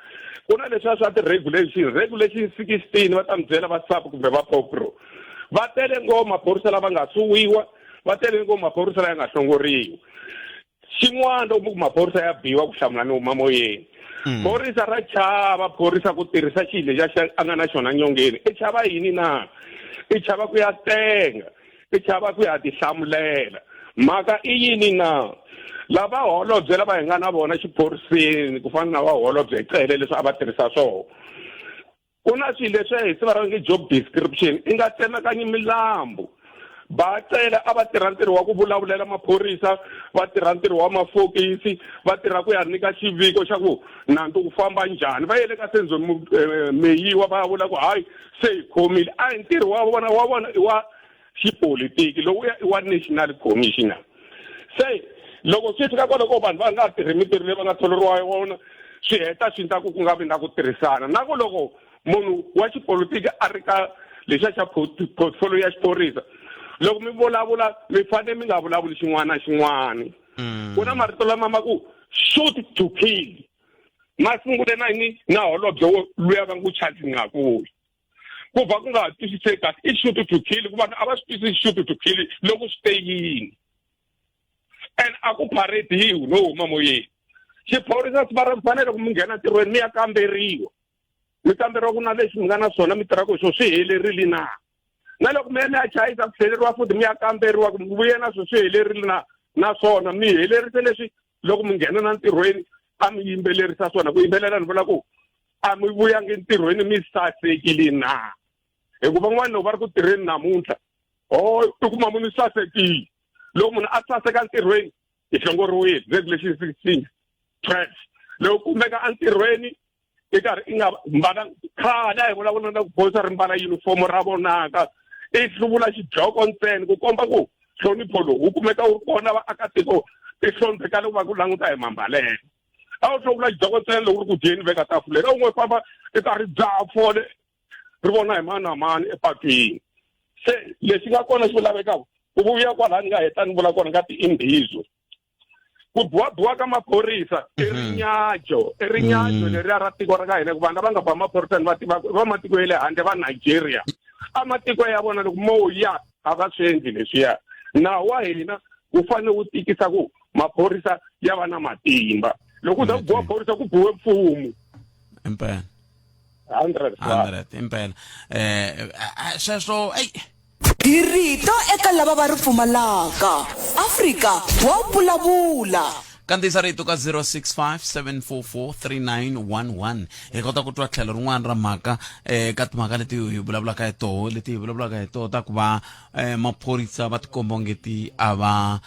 ku na leswiya swa regulation 16 va ta mi byela va SAPU kumbe va popro va tele ngopfu maphorisa lava nga suwiwa va tele ngopfu maphorisa lava ya nga hlongoriwa xin'wana loko ku maphorisa ya biwa ku hlamula ni huma moyeni phorisa ra chava phorisa ku tirhisa xilo lexi a nga na xona nyongeni i chava yini na i chava ku ya tenga i chava ku ya tihlamulela mhaka i yini na lava holobye lava hi nga na vona xiphoriseni ku fana na vaholobye hi cele leswi a va tirhisa swona ku na swilo leswi hi swi va nge job description i nga tsemakanye milambu va cela a va tirha ntirho wa ku vulavulela maphorisa va tirha ntirho wa mafokisi va tirha ku ya nyika xiviko xa ku nandzu ku famba njhani va yele ka senzoni meyiwa va vula ku hayi se hi khomile a hi ntirho wa vona i wa xipolitiki lowu i wa national commissioner se loko swi fika kwaloko vanhu va nga tirhi mitirho leyi va nga tholeriwa yona swi heta swi ta ku nga vi na ku tirhisana na ku loko munhu wa xipolitiki a ri ka lexiya xa portfolio ya xiphorisa loko mi vulavula mi fanele mi nga vulavuli xin'wana na xin'wana ku na marito lama ma ku shoot to kill ma sungule na yini na holobye luya va ngu charge ngakuyi ku va ku nga twisiseki kahle i shoot to kill ku vanhu a va swi twisisi shoot to kill loko swi te yini and a ku parediwi no huma moyeni xiphorisa swi va ri fanele ku mi nghena ntirhweni mi ya kamberiwa mi kamberiwa ku na lexi mi nga na swona mi tirhaka hi swona swi helerile na loko mi ya mi ya chayisa ku tlheleriwa futhi mi ya kamberiwa ku vuye na swona swi helerile na swona mi helerise leswi loko mi nghena na ntirhweni a mi yimbelerisa swona ku yimbelela ni vula ku a mi vuyangi ntirhweni mi sasekile na hikuva van'wana loko va ri ku tirheni namuntlha i kuma munhu sasekile loko munhu a saseka ntirhweni hi hlongoriwile regulation 16 press loko kumeka entirhweni i karhi i nga mbala khale a hi vulavula na ku bosa ri mbala yunifomo ra vonaka i hluvula xidloko ntsena ku komba ku hlonipho lowu wu kumeka wu ri kona vaakatiko i hlonipheka loko va ku languta hi mambalelo a wu hluvula xidloko ntsena loko ri ku dyeni veka tafuleni a wu n'wi famba i karhi dzaha fole ri vona hi mani na mani epatwini se lexi nga kona xi lavekaka ku vuya kwala ni nga heta ni vula kona ka tiimbizo ku buwabuwa ka maphorisa i rinyajo leriya ra tiko ra ka hina ku vanhu lava nga ba maphorisani va tiva va matiko ya le handle va Nigeria a matiko ya vona loko moya a va swi endli leswiya nawu wa hina wu fanele wu tikisa ku maphorisa ya va na matimba loko u za ku buwa phorisa ku buwe mfumo impela 100 impela sweswo hi rito eka lava va ri pfumalaka Afrika wa vulavula kandziyisa rito ka 065-744-3911 hi kota ku twa tlhelo rin'wana ra mhaka ka timhaka leti hi vulavulaka hi toho ta ku va maphorisa va tikomba ngeti a va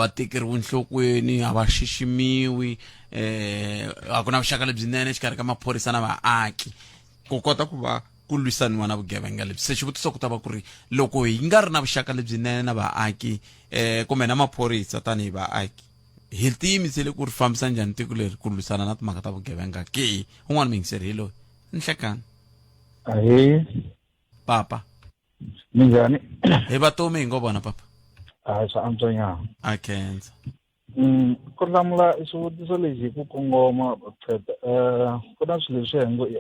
tekeriwi nhlokweni a va xiximiwi a ku na vuxaka lebyinene xikarhi ka maphorisa na vaaki ku kota ku va ku lwisaniwa na vugevenga lebyi se xivutiso ku ta va ku ri loko hi nga ri na vuxaka lebyinene na vaaki kumbe na maphorisa tanihi vaaki hi tiyimisele ku ri fambisa njhani tiko leri ku lwisana na timhaka ta vugevenga ke un'wana miyingiseri hi loyi nhlekani ahee papa minjhani hi vatomi hi ngo vona papa swa antswa nyana a khensa ku hlamula swivutiso leswi hi ku kongoma pheta ku na swilo leswi hi ngo i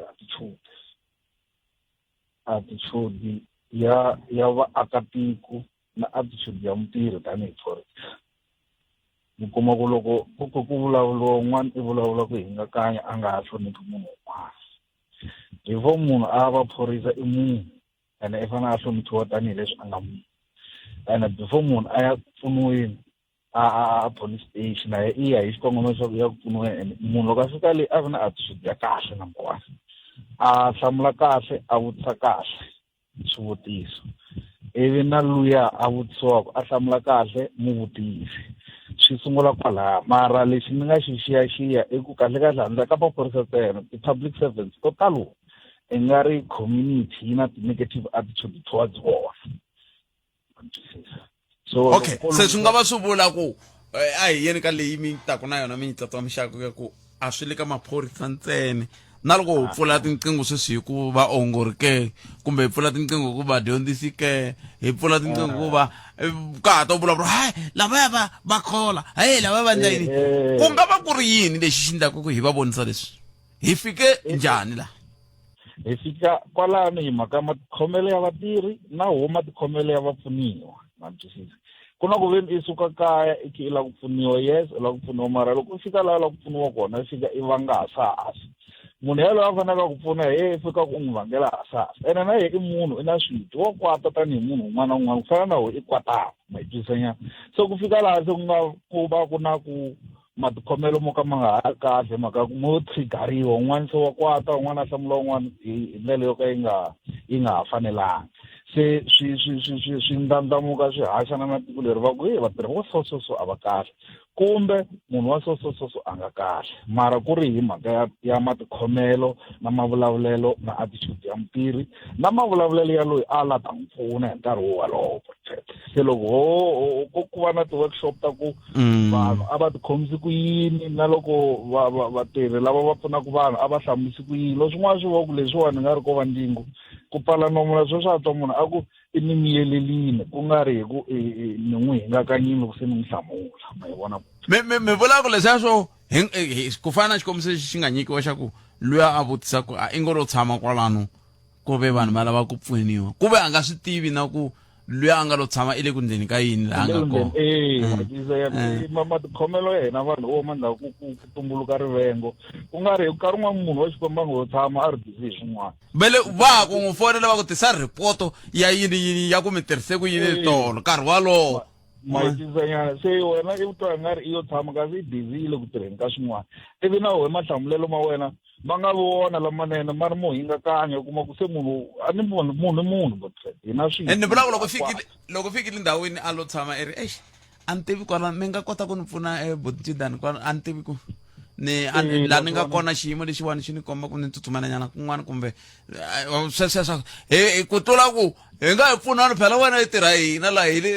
attitude ya vaakatiko na attitude ya mutirhi tanihi phorisa mi kuma ku loko ku vulavuliwa un'wana i vulavula ku hi nga kanya a nga ha hloniphi munhu un'wana before munhu a va phorisa i munhu ene i fana a hloniphiwa tanihileswi a nga munhu ene before munhu a ya ku pfuniweni a police station a iya hi xikongomelo xa ku ya ku pfuniwa ene munhu loko a fika leyi a va na attitude ya kahle number one a hlamula kahle a vutisa kahle swivutiso ivi na luya a vutisiwaka a hlamula kahle muvutisi swi sungula kwalaya mara lexi ni nga xi xiyaxiya i ku kahle handle ka maphorisa ntsena ti-public servants to talo i nga ri community yi na ti-negative attitude towards wona so okay se swi nga va swi vula ku a hi yeni ka leyi mi taku na yona mi nyitata mixako ya ku a swi le ka maphorisa ntsena na loko u pfula tinqingho sweswi hi ku vaongori ke kumbe hi pfula tinqingho ku vadyondzisi ke hi pfula tinqingho ku va ka ha to vulavula hayi lavaya va khola hayi lavaya va njhani ku nga va ku ri yini lexi xi endlaka ku hi va vonisa leswi hi fike njhani laha hi fika kwalano hi mhaka matikhomelo ya vatirhi na ho matikhomelo ya vapfuniwa ma twisisa ku na ku veni i suka kaya i khe i lava ku pfuniwa yes i lava ku pfuniwa mara loko i fika laha lava ku pfuniwa kona i fika i vangasa hasi munhu yaloye a fanelaka ku pfuna i fika ku n'wi vangela hasasi ene na ye i munhu i na switi wo kwata tanihi munhu un'wana na un'wana ku fana na ho i kwataka ma twisanyana se ku fika laha se ku va ku na ku matikhomelo mo ka ma nga ha ri kahle mhaka mo triggeriwa un'wana se wa kwata un'wana a hlamula un'wana hi ndlela yo ka yi nga ha fanelanga se swi ndlandlamuka swi haxana na tiko leri va ku vatirhi vo so a va kahle kumbe munhu wa so a nga kahle mara ku ri hi mhaka ya matikhomelo na mavulavulelo na attitude ya mutirhi na mavulavulelo ya loyi a la ta n'wi pfuna hi nkarhi wo walowo se loko ku va na ti-workshop ta ku vanhu a va tikhomisi ku yini na loko vatirhi lava va pfunaka vanhu a va hlamurisi ku yini lo swin'wana swi va ku leswiwani nga ri ko va ndingo ku pfala nomu na sweswo a twa munhu a ku i ni miyeleline ku nga ri hi ku ni n'wi hingakanyini loko se ni n'wi hlamula ma hi vona mi vulaka leswiya swo ku fana na xikombiso lexi xi nga nyikiwa xa ku luya a vutisa ku i ngo lo tshama kwalano ku ve vanhu va lava ku pfuniwa ku ve a nga swi tivi na ku luya a nga lo tshama i le ku ndzeni ka yini laha nga kona matikhomelo ya hina vanhu vo mandla ku tumbuluka rivengo ku nga ri nkarhi wun'wana munhu wa xikomba ngo tshama a ri busy hi swin'wana vele va ku n'wi fonela va ku tisa ripoto ya yini ya ku mi tirhise ku yini tolo nkarhi walowo mayitisanyana se wena i twa nga ri i yo tshama kasi i busy le ku tirheni ka swin'wana ivi na wehe mahlamulelo ma wena ma nga vona lamanene ma ri mo hingakanya u kuma ku se munhu a ni munhu hi na swilo ene vula loko fikile ndhawini a lo tshama i ri exi a ni tivi kwala mi nga kota ku ni pfuna botjidani kwala a ni tivi ku laha ni nga kona xiyimo lexiwani xi ni komba ku ni tsutsumananyana kun'wana kumbe sweswo ku tlula ku hi nga hi pfunani phela wena yi tirha hina laha hi le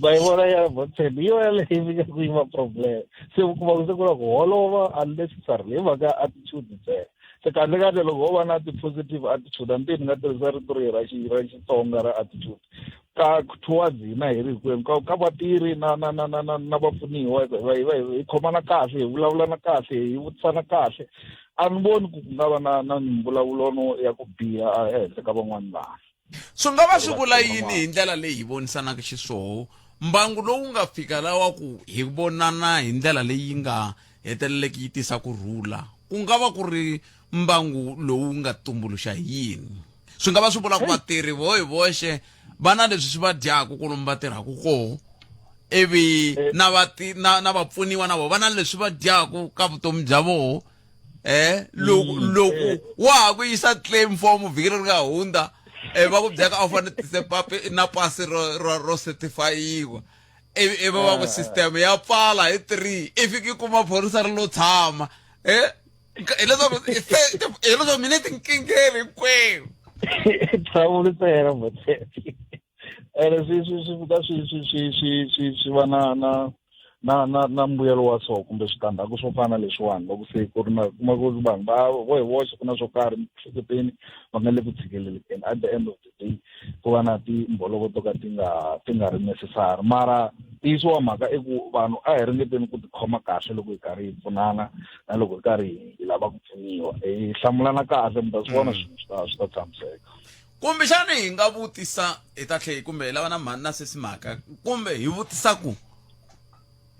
va yi vona ya botsheni yo yaleyi mi nga ku yiva problem se u kuma ku se ku la ku holova unnecessary hi mhaka attitude ntsena se kahlekahle loko ho va na ti-positive attitude a ni nga tirhisa rito ra Xitsonga ra attitude ka towards hina hi ri hinkwenu ka vatirhi na vapfuniwa hi khomana kahle hi vulavulana kahle hi vutisana kahle a ni voni ku nga va na mbulavulono ya ku biha ehenhla ka van'wana vanhu swi nga va swi vula yini hi ndlela leyi hi vonisanaka xiswoho mbangu lowu nga fika lawa ku hi vonana hi ndlela leyi nga heteleleki yi tisa kurhula ku nga va ku ri mbangu lowu nga tumbuluxa yini swi nga va swi vula ku vatirhi vo hi voxe vana leswi swi va dyaku ku lomu va tirhaku koho ivi na vapfuniwa na vo vana leswi va dyaku ka vutomi bya voho loko wa ha ku yisa claim form vhiki ri nga hundza va ku byaka a wu fanele tise papi na pasi ro certifyiwa ivi va ku system ya pfala hi 3 i fiki kuma phorisa ri lo tshama hileswaku mina tinkingeni hinkwerhu tshama ntsena motsefi ene swi fika swi va na mbuyelo wa so kumbe switandzhaku swo fana leswiwani loko se ku ri na kuma ku vanhu vo hi voxe ku na swo karhi mihleketeni va nga le ku tshikelelekeni at the end of the day ku va na timbolovo to ka ti nga ri necessary mara tiyisiwa mhaka i ku vanhu a hi ringeteni ku tikhoma kahle loko hi karhi hi pfunana na loko hi karhi hi lava ku pfuniwa hi hlamulana kahle mi ta swi vona swi ta tshamiseka kumbe xana hi nga vutisa hi ta tlhe kumbe hi lava na mhani na sesi mhaka kumbe hi vutisa ku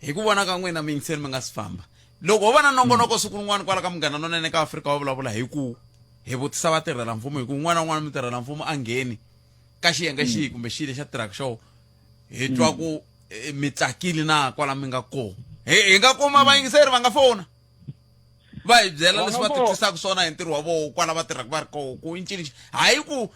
hi ku vona ka n'wina miyingiseri mi nga si famba loko ho va na nongonoko siku rin'wana kwala ka Munghana Lonene ka Afrika wa vulavula hi ku hi vutisa vatirhela mfumo hi ku n'wana n'wana mutirhela mfumo a ngheni ka xiyenge xihi kumbe xile xa track show hi twa ku mi tsakile na kwala mi nga kona hi nga kuma vayingiseri va nga fona va hi byela leswi va titwisaka swona hi ntirho wa vona kwala va tirhaka va ri koho ku i ncini hayi ku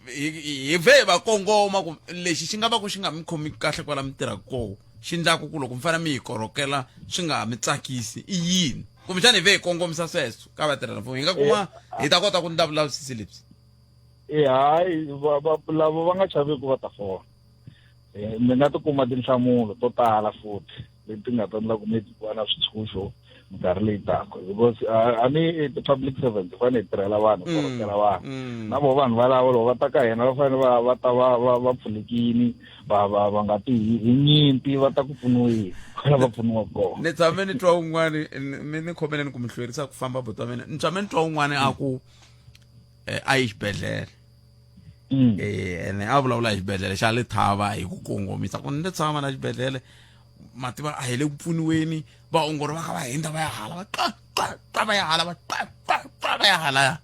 hi vhe va kongoma ku lexi xi nga va ku xi nga mi khomi kahle kwala mi tirhaka koho xi ndlaku ku loko mi fanele mi hi korhokela swi nga mi tsakisi i yini kumbexana hi ve hi kongomisa sweswo ka vatirhela mfumo hi nga kuma hi ta kota ku ndla vulavisisi lebyi hayi lavo va nga chaveki va ta fona mi nga tikuma tinhlamulo to tala futhi leti nga ta endla ku mi va na switshunxo minkarhi leyi taka because a ni public servant fanele hi tirhela vanhu korhokela vanhu na vo vanhu valavo loko va ta ka hina va fanele va ta va pfulekini va nga ti hi nyimpi va ta ku pfuniweni va pfuniwa kona ni tshame ni twa un'wana ni khomeleni ku mi hlwerisa ku famba buti wa mina ni tshame ni twa un'wana a ku a yi xibedhlele ene a vulavula hi xibedhlele xa Lethava hi ku kongomisa ku ni le tshama na xibedhlele mativa a hi le ku pfuniweni vaongori va ka va hindza va ya hala va va ya hala va ya hala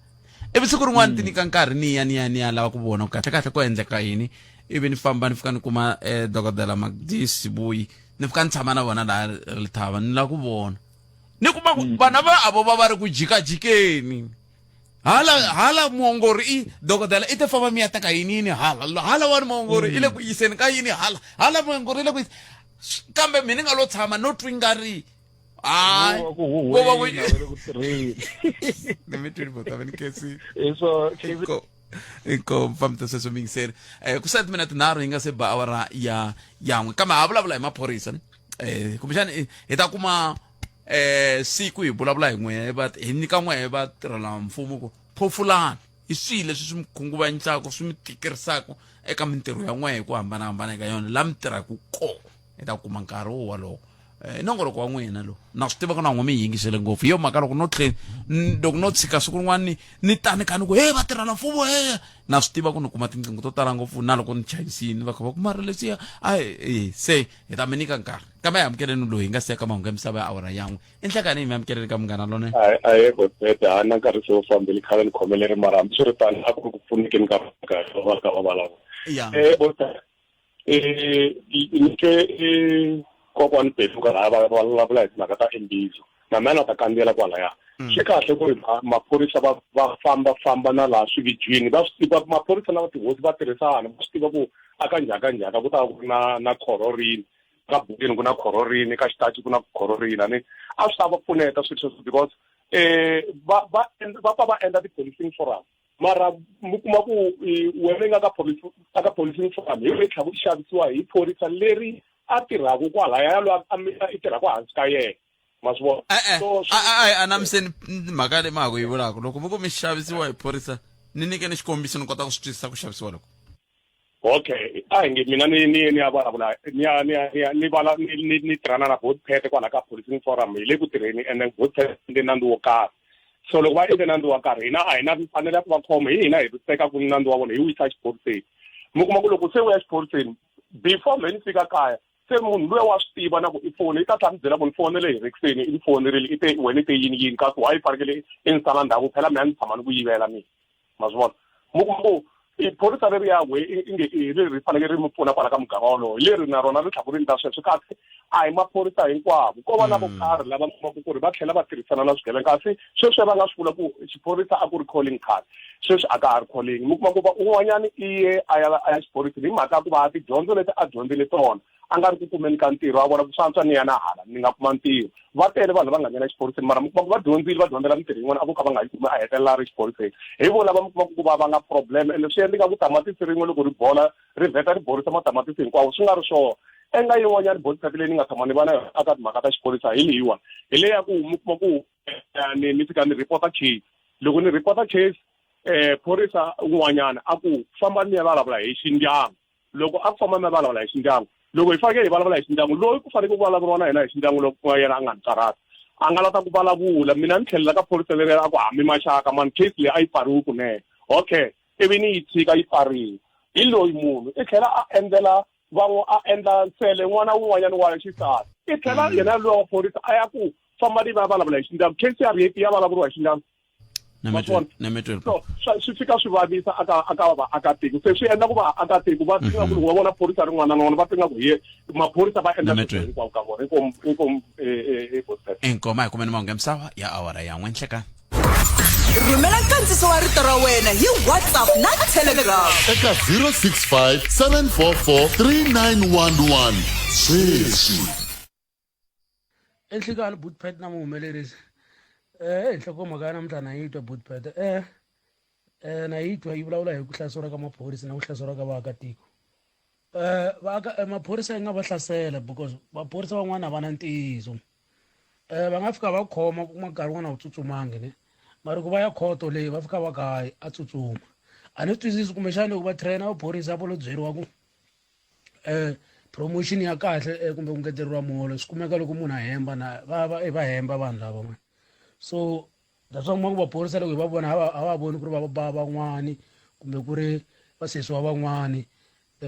ivi siku rin'wana ti nyika nkarhi ni ya lava ku vona ku kahle ko endleka yini ivi ni famba ni fika ni kuma dokodela Magdisi Buyi ni fika ni tshama na vona laha Lethava ni lava ku vona ni kuma ku vana va avo va ri ku jikajikeni hala muongori i dokodela i te famba mi ya teka yini hala wa muongori i le ku yiseni ka yini hala muongori i le ku kambe mina nga lo tshama no twi ngari hayi ko va ni mi twi bota veni kesi Tiko mpamta sweswo mingiseri ku 7 minutes naro hi nga se ba awara ya n'we kambe ha vulavula hi maphorisa kumbexana hi ta kuma siku hi vulavula hi n'we hi nyika n'we va tirhela mfumo ku phofulana hi swilo leswi swi mi khunguvanyisaka swi mi tikerisaka eka mintirho ya n'we hi ku hambanahambana eka yona la mi tirhaka kona hi ta kuma nkarhi wo walowo nongoloko wa n'wina lowu na swi tiva ku na n'we mi yingisele ngopfu hi yo mhaka loko loko no tshika siku rin'wana ni tanikani ku va tirhela mfumo na swi tiva ku ni kuma tinqingho to tala ngopfu na loko ni chayisini va kha va ku mara leswiya se hi ta mi nyika nkarhi kambe hi amukeleni loyi hi nga siyaka mahungu ya misava ya awara ya n'we i nhlekani hi mi amukeleni ka munghana lone aye boteta a na nkarhi se wu fambile khale ni khomeleri mara hambi swi ri tani a ku ri ku pfunekeni ka va ka va valava bota nyike kokwani Pefu ka lava va vulavula hi timhaka ta embizo na mina ta kandziyela kwalaya swi kahle ku ri maphorisa va famba na laha swividyini va swi tiva maphorisa na tihosi va tirhisana va swi tiva ku aka njhaka ku ta ku na khororini ka bukini ku na khororini ka xitachi ku na khororini a swi ta va pfuneta swilo sweswo because va endla ti-policing forum mara mi kuma ku wena nga ka policing forum hi tlha ku xavisiwa hi phorisa leri a tirhaka kwalaya lo i tirhaka hansi ka yena ma swi vona a na miseni mhaka le mhaka yi vulaka loko mi ku mi xavisiwa hi phorisa ni nyikeni xikombiso ni kota ku swi twisisa ku xavisiwa loko okay a hi nge mina ni ya vulavula ni tirhana na both pete kwala ka policing forum hi le ku tirheni and both pete nandu wo karhi so loko va endle nandu wa karhi hina a hi na mfanelo ya ku va khoma hina hi teka ku nandu wa vona hi wisa xiphoriseni mi kuma ku loko se u ya xiphoriseni before me ni fika kaya se munhu luya wa swi tiva na ku i foni i ta tlha mi byela ku ni fonele hi rekiseni i ni fonerile wena i te yini kasi wa yi fanekele i ni sala ndhaku phela mina ni tshama ni ku yivela mina ma swi vona mi kuma ku phorisa leri yakwe i leri ri fanekele ri mi pfuna kwala ka muganga wolowo hi leri na rona ri tlha ku ri ndla sweswo kasi a hi maphorisa hinkwavo ko va na vo karhi lava mi kumaka ku ri va tlhela va tirhisana na swigevenga kasi sweswi va nga swi vula ku xiphorisa a ku ri calling card sweswi a ka ha ri calling mi kuma ku va un'wanyana i ye a ya xiphoriseni hi mhaka ya ku va tidyondzo leti a dyondzile tona a nga ri ku kumeni ka ntirho a vona ku swantswa ni ya na hala ni nga kuma ntirho va tele vanhu lava nga nghena xiphoriseni mara mi kuma ku va dyondzile va dyondzela mintirho yin'wana a vo ka va nga yi kumi a hetelela ri xiphoriseni hi vo lava mi kuma ku va nga problem ende swi endleka ku tamatisi rin'we loko ri bola ri vheta ri borisa matamatisi hinkwawo swi nga ri swona enga yin'wanyana bolisati leyi ni nga tshama ni va na yona aka timhaka ta xiphorisa hi leyiwa hi le ya ku mi kuma ku ni fika ni reporta case loko ni reporta case phorisa un'wanyana a ku famba ni ya vulavula hi xindyangu loko a ku famba ni ya vulavula hi xindyangu loko hi faneke hi vulavula hi xindyangu loyi ku faneke ku vulavuriwa na hina hi xindyangu loko yena a nga ni karhata a nga lava ku vulavula mina ni tlhelela ka phorisa leri a ku hambi maxaka mani case leyi a yi pfariwi kunene okay ivi ni yi tshika yi pfariwi hi loyi munhu i tlhela a endlela van'we a endla nsele n'wana wun'wanyana wa xisati i tlhela yena loyi wa phorisa a ya ku famba ni va vulavula hi xindyangu case ya rape ya vulavuriwa hi xindyangu so swi fika swi vavisa aka vaakatiko se swi endla ku vaakatiko va tshika ku va vona phorisa rin'wana na vona va tshika ku hi maphorisa va endla hinkwavo ka vona inkoma hi kumeni mahungu ya misava ya awara ya n'we nhlekani rhumela nkandziso wa rito ra wena hi WhatsApp na Telegram eka 065 744 3911 sweswi enhlikani bootpad na muhumelerisi enhloko mhaka ya namuntlha na yitwa bootpad na yitwa yi vulavula hi ku hlaseriwa ka maphorisa na ku hlaseriwa ka vaakatiko maphorisa yi nga va hlasela because maphorisa van'wana a va na ntiyiso va nga fika va khoma ku kuma nkarhi wun'wana wu tsutsumangi ne mari ku va ya khoto leyi va fika va kaya a tsutsuma a ni twisisi kumbexani loko va trainer maphorisa va lo byeriwa ku promotion ya kahle kumbe ku ngeteriwa muholo swi kumeka loko munhu a hemba na va hemba vanhu lava mani so that's why ku maphorisa loko hi va vona a va voni ku ri va van'wani kumbe ku ri vasesi wa van'wani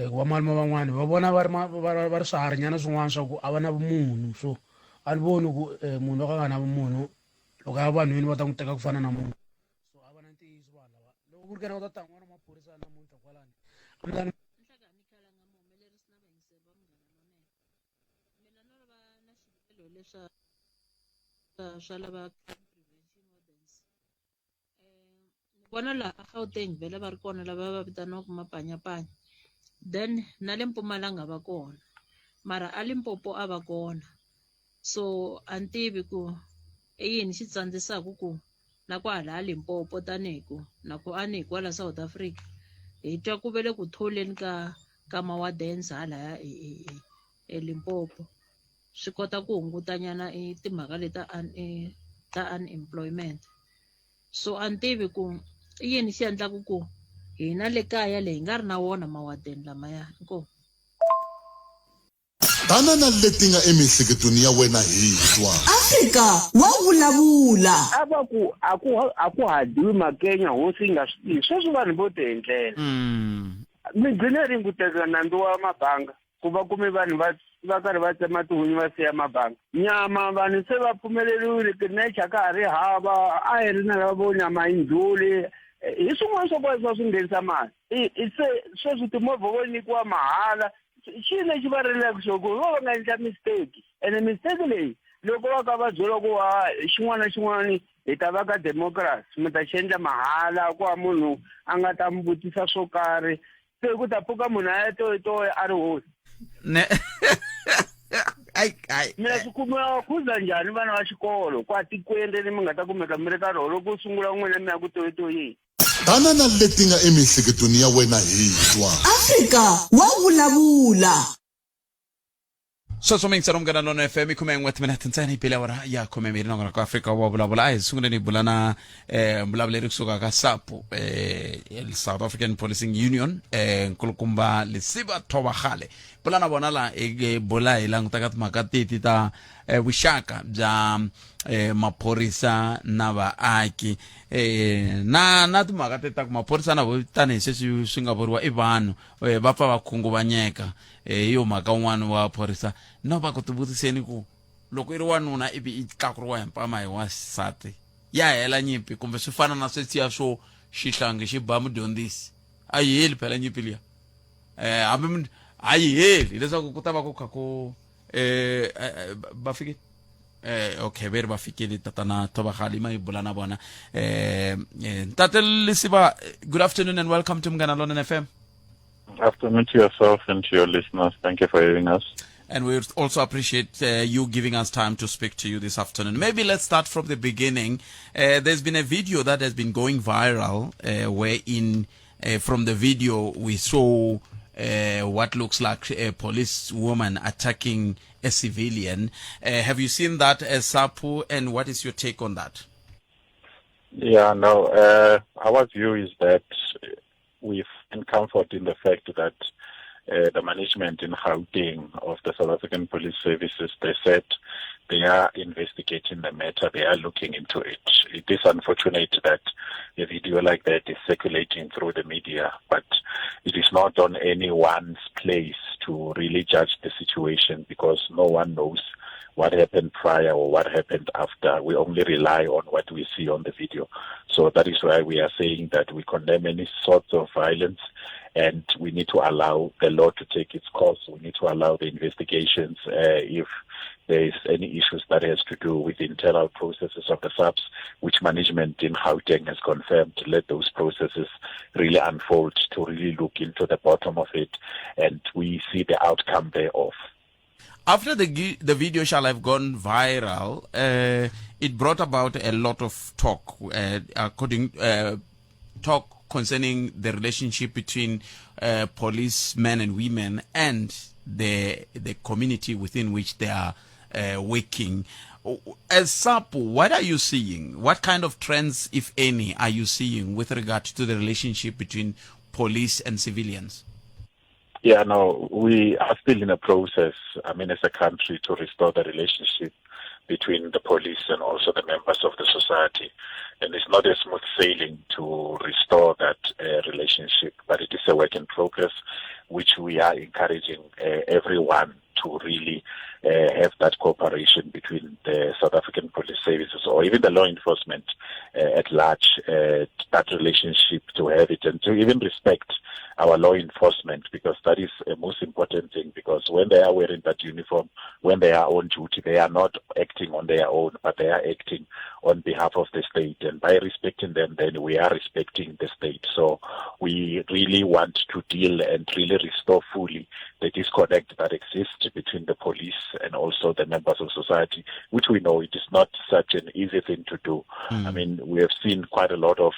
ku va malume van'wani va vona va ri swiharinyana swin'wana swa ku a va na vumunhu so a ni voni ku munhu loko a nga na vumunhu loko a vanhwini va ta n'wi teka ku fana na munhu so a va na ntiyiso vanhu lava loko ku ri kena u ta tangwa na maphorisa namuntlha kwalani swa lava prevention orders ni vona laha a Gauteng vhele va ri kona lava va vitaniwaka mapanyapanya then na le Mpumalanga va kona mara a Limpopo a va kona so a ni tivi ku i yini xi tsandzisaku ku na ku hala Limpopo tanihi ku na ku a ni hi kwala South Africa hi twa ku vele ku tholeni ka mawadens hala Limpopo swi kota ku hungutanyana timhaka leta ta unemployment so a ni tivi ku i yini xi endlaku ku hina le kaya leyi nga ri na wona mawadeni lamaya inkomu tanana leti nga emihleketweni ya wena hi twa Afrika wa vulavula ava ku aku hadiwi makenya hosi nga swi tivi sweswi vanhu vo ti endlela migcineri ku teka nandzu wa mabanga ku va kume vanhu va karhi va tsema tihunyi va siya mabanga nyama vanhu se va pfumeleriwile necha ka ha ri hava a hi ri na lava vo nyama yi ndluli hi swin'wana swo bohisa swi nghenisa mali se sweswi timovha vo nyikiwa mahala xi lexi va rilaka xo ku va nga endla mistake ene mistake leyi loko va ka va byela ku xin'wana na xin'wana hi ta va ka democracy mi ta xi endla mahala ku va munhu a nga ta mi vutisa swo karhi se ku ta pfuka munhu a ya toyitoya a ri hosi mina swi kumiwa khuza njhani vana va xikolo ku a tikweni leri mi nga ta kumeka mi ri ka rona loko u sungula n'wina mi ya ku toyitoyeni tanana leti nga emihleketweni ya wena hi twa Afrika wa vulavula sweswo mingisa nomgana nona FM 11 minute ntsena ipela wara ya khomemiri nongana ka Afrika wa vulavula ai sunguleni bulana mbulavuleri kusuka ka SAPU South African Policing Union nkulukumba lesiba thobagale bulana bona la bola ilanguta ka timhaka titi ta vuxaka bya maphorisa na vaaki na timhaka tita ku maphorisa na vo tani sweswi swi nga vuriwa i vanhu va pfa va khunguvanyeka yo mhaka un'wana wa phorisa no va ku tivutiseni ku loko i ri wanuna ivi i tlakuriwa hi mpama hi wasati ya hela nyimpi kumbe swi fana na swesiya swo xihlangi xi ba mudyondzisi a yi heli phela nyimpi liya hambi a yi heli leswaku ku ta va ku kha ku va fike okay veri va fikile tatana thobagale ma ibulana bona tate Lesiba, good afternoon and welcome to Mngana London FM. Afternoon to yourself and to your listeners. Thank you for having us. And we also appreciate you giving us time to speak to you this afternoon. Maybe let's start from the beginning. There's been a video that has been going viral wherein from the video we saw what looks like a police woman attacking a civilian. Have you seen that as SAPU, and what is your take on that? Yeah, no, our view is that we find comfort in the fact that the management in Gauteng of the South African Police Services, they said They are investigating the matter. They are looking into it. It is unfortunate that a video like that is circulating through the media, but it is not on anyone's place to really judge the situation because no one knows what happened prior or what happened after. We only rely on what we see on the video. So that is why we are saying that we condemn any sorts of violence, and we need to allow the law to take its course. We need to allow the investigations if there is any issues that has to do with the internal processes of the SAPS, which management in Gauteng has confirmed, to let those processes really unfold, to really look into the bottom of it, and we see the outcome thereof. After the video shall have gone viral, it brought about a lot of talk, talk concerning the relationship between policemen and women and the community within which they are working. As SAPU, what are you seeing? What kind of trends, if any, are you seeing with regard to the relationship between police and civilians? Yeah, no, we are still in a process, as a country, to restore the relationship between the police and also the members of the society. And it's not a smooth sailing to restore that relationship, but it is a work in progress, which we are encouraging everyone to really have that cooperation between the South African police services or even the law enforcement at large, that relationship, to have it and to even respect our law enforcement, because that is a most important thing, because when they are wearing that uniform, when they are on duty, they are not acting on their own, but they are acting on behalf of the state. And by respecting them, then we are respecting the state. So we really want to deal and really restore fully the disconnect that exists between the police and also the members of society, which we know it is not such an easy thing to do. We have seen quite a lot of,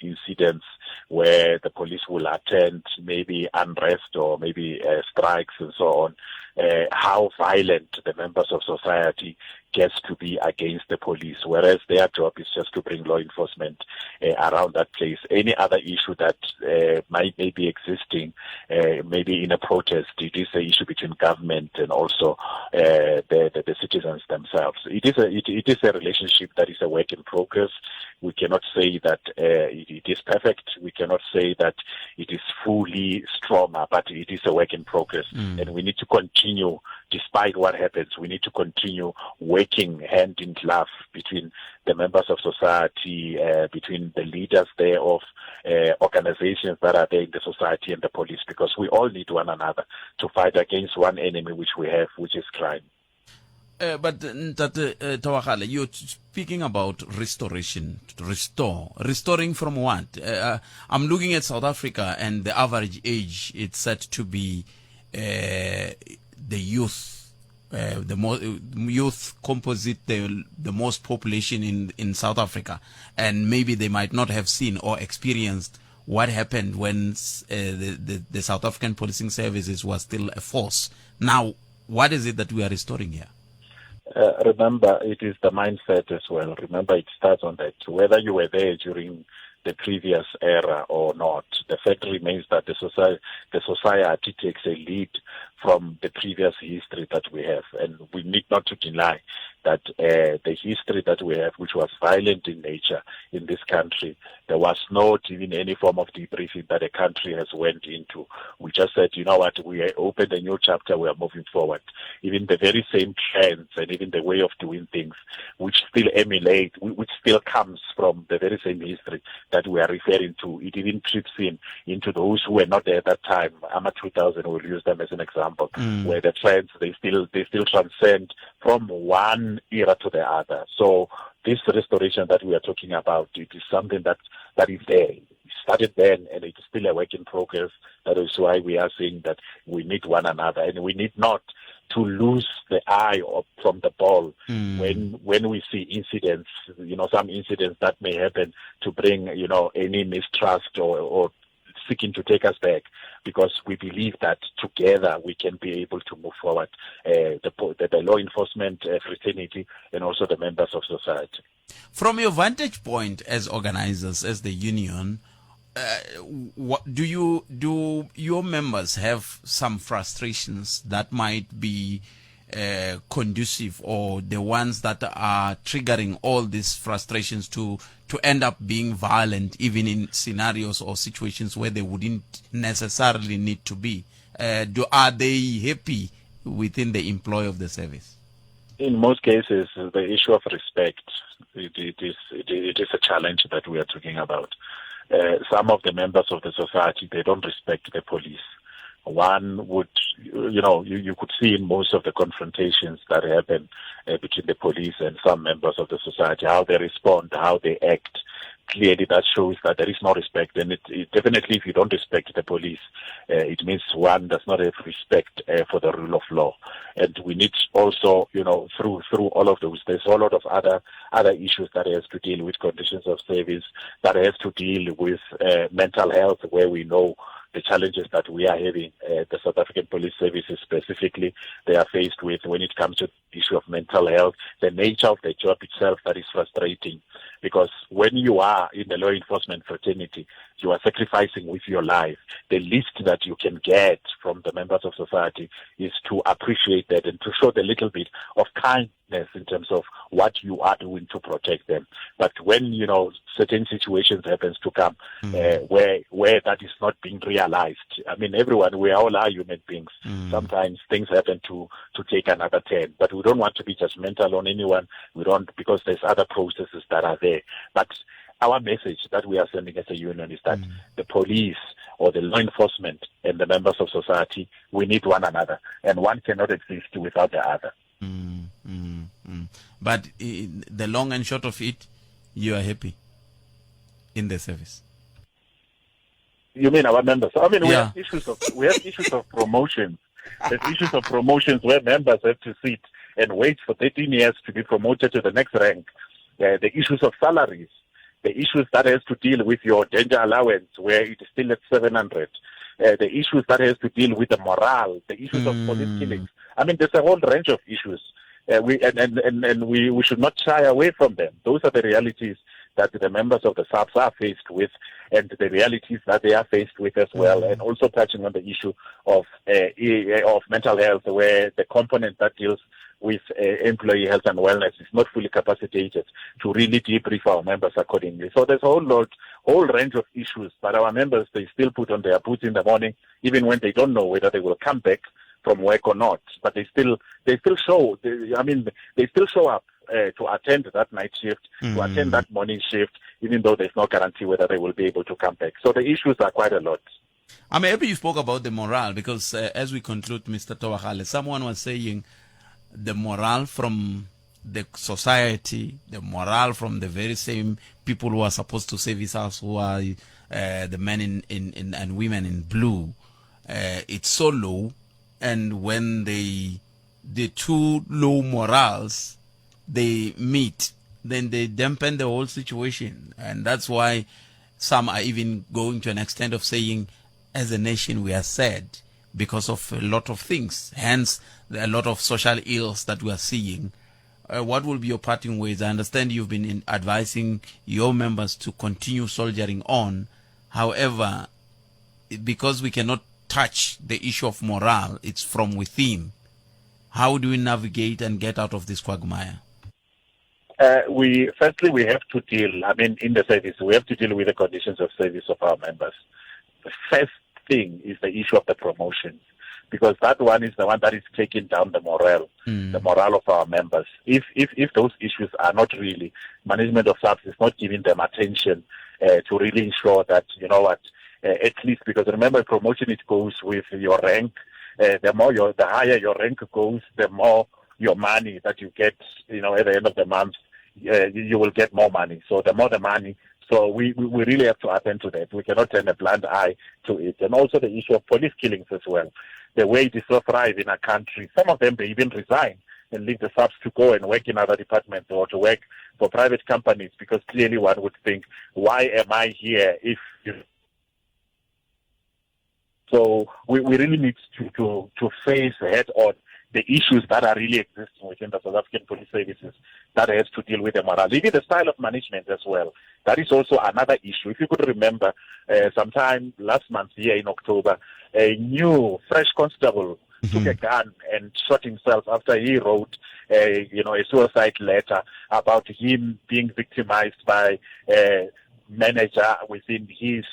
incidents where the police will attend maybe unrest or maybe strikes and so on, how violent the members of society gets to be against the police, whereas their job is just to bring law enforcement around that place. Any other issue that might be existing, maybe in a protest, it is an issue between government and also the citizens themselves. It is a relationship that is a work in progress. We cannot say that it is perfect. We cannot say that it is fully stronger, but it is a work in progress. And we need to continue, despite what happens, we need to continue working hand in glove between the members of society, between the leaders thereof, organizations that are there in the society and the police, because we all need one another to fight against one enemy which we have, which is crime. But Tawakale, you're speaking about restoration, restoring from what? I'm looking at South Africa, and the average age, it's said to be the youth, youth composite the most population in South Africa, and maybe they might not have seen or experienced what happened when the South African policing services was still a force. Now, what is it that we are restoring here? Remember, it is the mindset as well. Remember, it starts on that. Whether you were there during the previous era or not, the fact remains that the society takes a lead from the previous history that we have, and we need not to deny that the history that we have, which was violent in nature in this country, there was not even any form of debriefing that the country has went into. We just said, you know what, we opened a new chapter, we are moving forward. Even the very same trends and even the way of doing things, which still emulate, which still comes from the very same history that we are referring to, it even trips into those who were not there at that time. AMA 2000, we'll use them as an example, where the trends, they still transcend from one era to the other. So this restoration that we are talking about, it is something that is there. It started then, and it is still a work in progress. That is why we are saying that we need one another, and we need not to lose the eye from the ball when we see incidents, some incidents that may happen to bring, any mistrust or seeking to take us back, because we believe that together we can be able to move forward, the law enforcement fraternity and also the members of society. From your vantage point as organizers, as the union, do your members have some frustrations that might be conducive, or the ones that are triggering all these frustrations to end up being violent, even in scenarios or situations where they wouldn't necessarily need to be? Are they happy within the employ of the service? In most cases, the issue of respect, it is a challenge that we are talking about. Some of the members of the society, they don't respect the police. One would, you could see in most of the confrontations that happen between the police and some members of the society, how they respond, how they act. Clearly, that shows that there is no respect. And it definitely, if you don't respect the police, it means one does not have respect for the rule of law. And we need also, through all of those, there's a lot of other issues that has to deal with conditions of service, that has to deal with mental health, where we know the challenges that we are having, the South African Police Services specifically, they are faced with when it comes to the issue of mental health, the nature of the job itself that is frustrating. Because when you are in the law enforcement fraternity, you are sacrificing with your life. The least that you can get from the members of society is to appreciate that and to show the little bit of kindness in terms of what you are doing to protect them. But when, certain situations happens to come where that is not being realized, I mean, we all are human beings. Sometimes things happen to take another turn, but we don't want to be judgmental on anyone. We don't, because there's other processes that are there. But our message that we are sending as a union is that the police or the law enforcement and the members of society, we need one another, and one cannot exist without the other. But the long and short of it, you are happy in the service. You mean our members? I mean, we Yeah. have issues of promotion. There's issues of promotions where members have to sit and wait for 13 years to be promoted to the next rank. The issues of salaries, the issues that has to deal with your danger allowance, where it is still at 700. The issues that has to deal with the morale, the issues of police killings. I mean, there's a whole range of issues. We should not shy away from them. Those are the realities that the members of the SAPS are faced with, and the realities that they are faced with as well, and also touching on the issue of mental health, where the component that deals with employee health and wellness is not fully capacitated to really debrief our members accordingly. So there's a whole range of issues, but our members, they still put on their boots in the morning, even when they don't know whether they will come back from work or not. But they still show. They still show up to attend that night shift, to attend that morning shift, even though there's no guarantee whether they will be able to come back. So the issues are quite a lot. I'm happy you spoke about the morale, because as we conclude, Mr. Tawagale, someone was saying the morale from the society, the morale from the very same people who are supposed to service us, who are the men in and women in blue, it's so low. And when the two low morals, they meet, then they dampen the whole situation. And that's why some are even going to an extent of saying, as a nation, we are sad because of a lot of things. Hence, a lot of social ills that we are seeing. What will be your parting words? I understand you've been advising your members to continue soldiering on. However, because we cannot touch the issue of morale, it's from within. How do we navigate and get out of this quagmire? Firstly, we have to deal, in the service, we have to deal with the conditions of service of our members. The first thing is the issue of the promotions, because that one is the one that is taking down the morale of our members. If those issues are not really, management of SAPS is not giving them attention to really ensure that, at least, because remember, promotion, it goes with your rank. The higher your rank goes, the more your money that you get, at the end of the month, you will get more money. So the more the money, so we really have to attend to that. We cannot turn a blind eye to it. And also the issue of police killings as well. The way it is so thrive in our country, some of them, they even resign and leave the SAPS to go and work in other departments or to work for private companies, because clearly one would think, why am I here if So we really need to face head on the issues that are really existing within the South African Police Services that has to deal with the morale. Even the style of management as well. That is also another issue. If you could remember, sometime last month here in October, a new fresh constable took a gun and shot himself after he wrote a suicide letter about him being victimized by a manager within his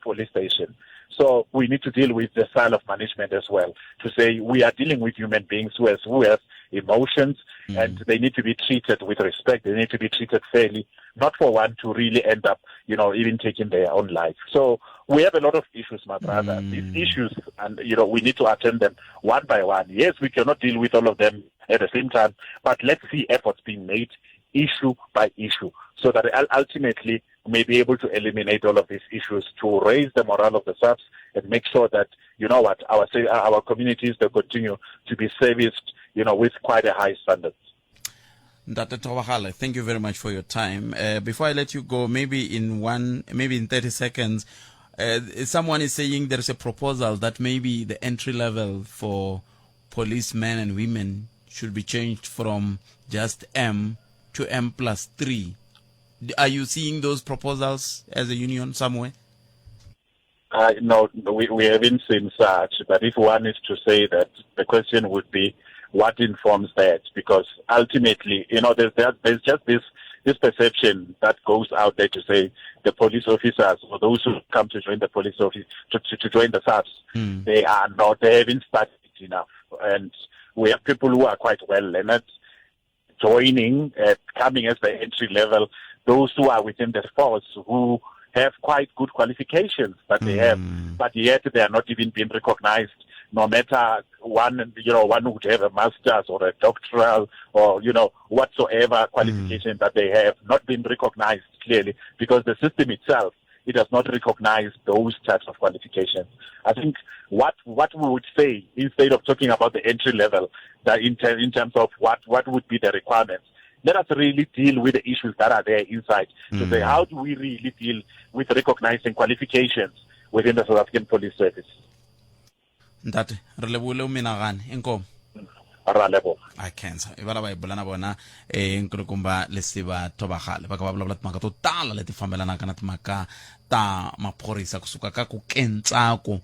police station. So we need to deal with the style of management as well, to say we are dealing with human beings who have emotions, and they need to be treated with respect. They need to be treated fairly, not for one to really end up, even taking their own life. So we have a lot of issues, my brother. These issues, and, we need to attend them one by one. Yes, we cannot deal with all of them at the same time, but let's see efforts being made issue by issue, so that ultimately we may be able to eliminate all of these issues, to raise the morale of the SAPs and make sure that, our communities, they continue to be serviced, with quite a high standard. Dr. Tobagale, thank you very much for your time. Before I let you go, maybe in 30 seconds, someone is saying there is a proposal that maybe the entry level for policemen and women should be changed from just M to M+3. Are you seeing those proposals as a union somewhere? No, we haven't seen such. But if one is to say that, the question would be, what informs that? Because ultimately, there's just this perception that goes out there to say the police officers, or those who come to join the police office, to join the SAPs, they haven't studied enough. And we have people who are quite well learned joining, coming as the entry level, those who are within the force who have quite good qualifications that they have, but yet they are not even being recognized, no matter one would have a master's or a doctoral or, whatsoever qualification that they have, not been recognized clearly, because the system itself, it does not recognize those types of qualifications. I think what we would say, instead of talking about the entry level, that in terms of what would be the requirements, let us really deal with the issues that are there inside, to say, how do we really deal with recognizing qualifications within the South African Police Service? Ntate re lebole o menagane enko ra lebo I cancer e bala ba ibulana bona nkulukumba lesiba Tobagale ba ka ba bula timhaka to tala leti fambelana kana timhaka ta maphorisa kusuka ka ku kentsako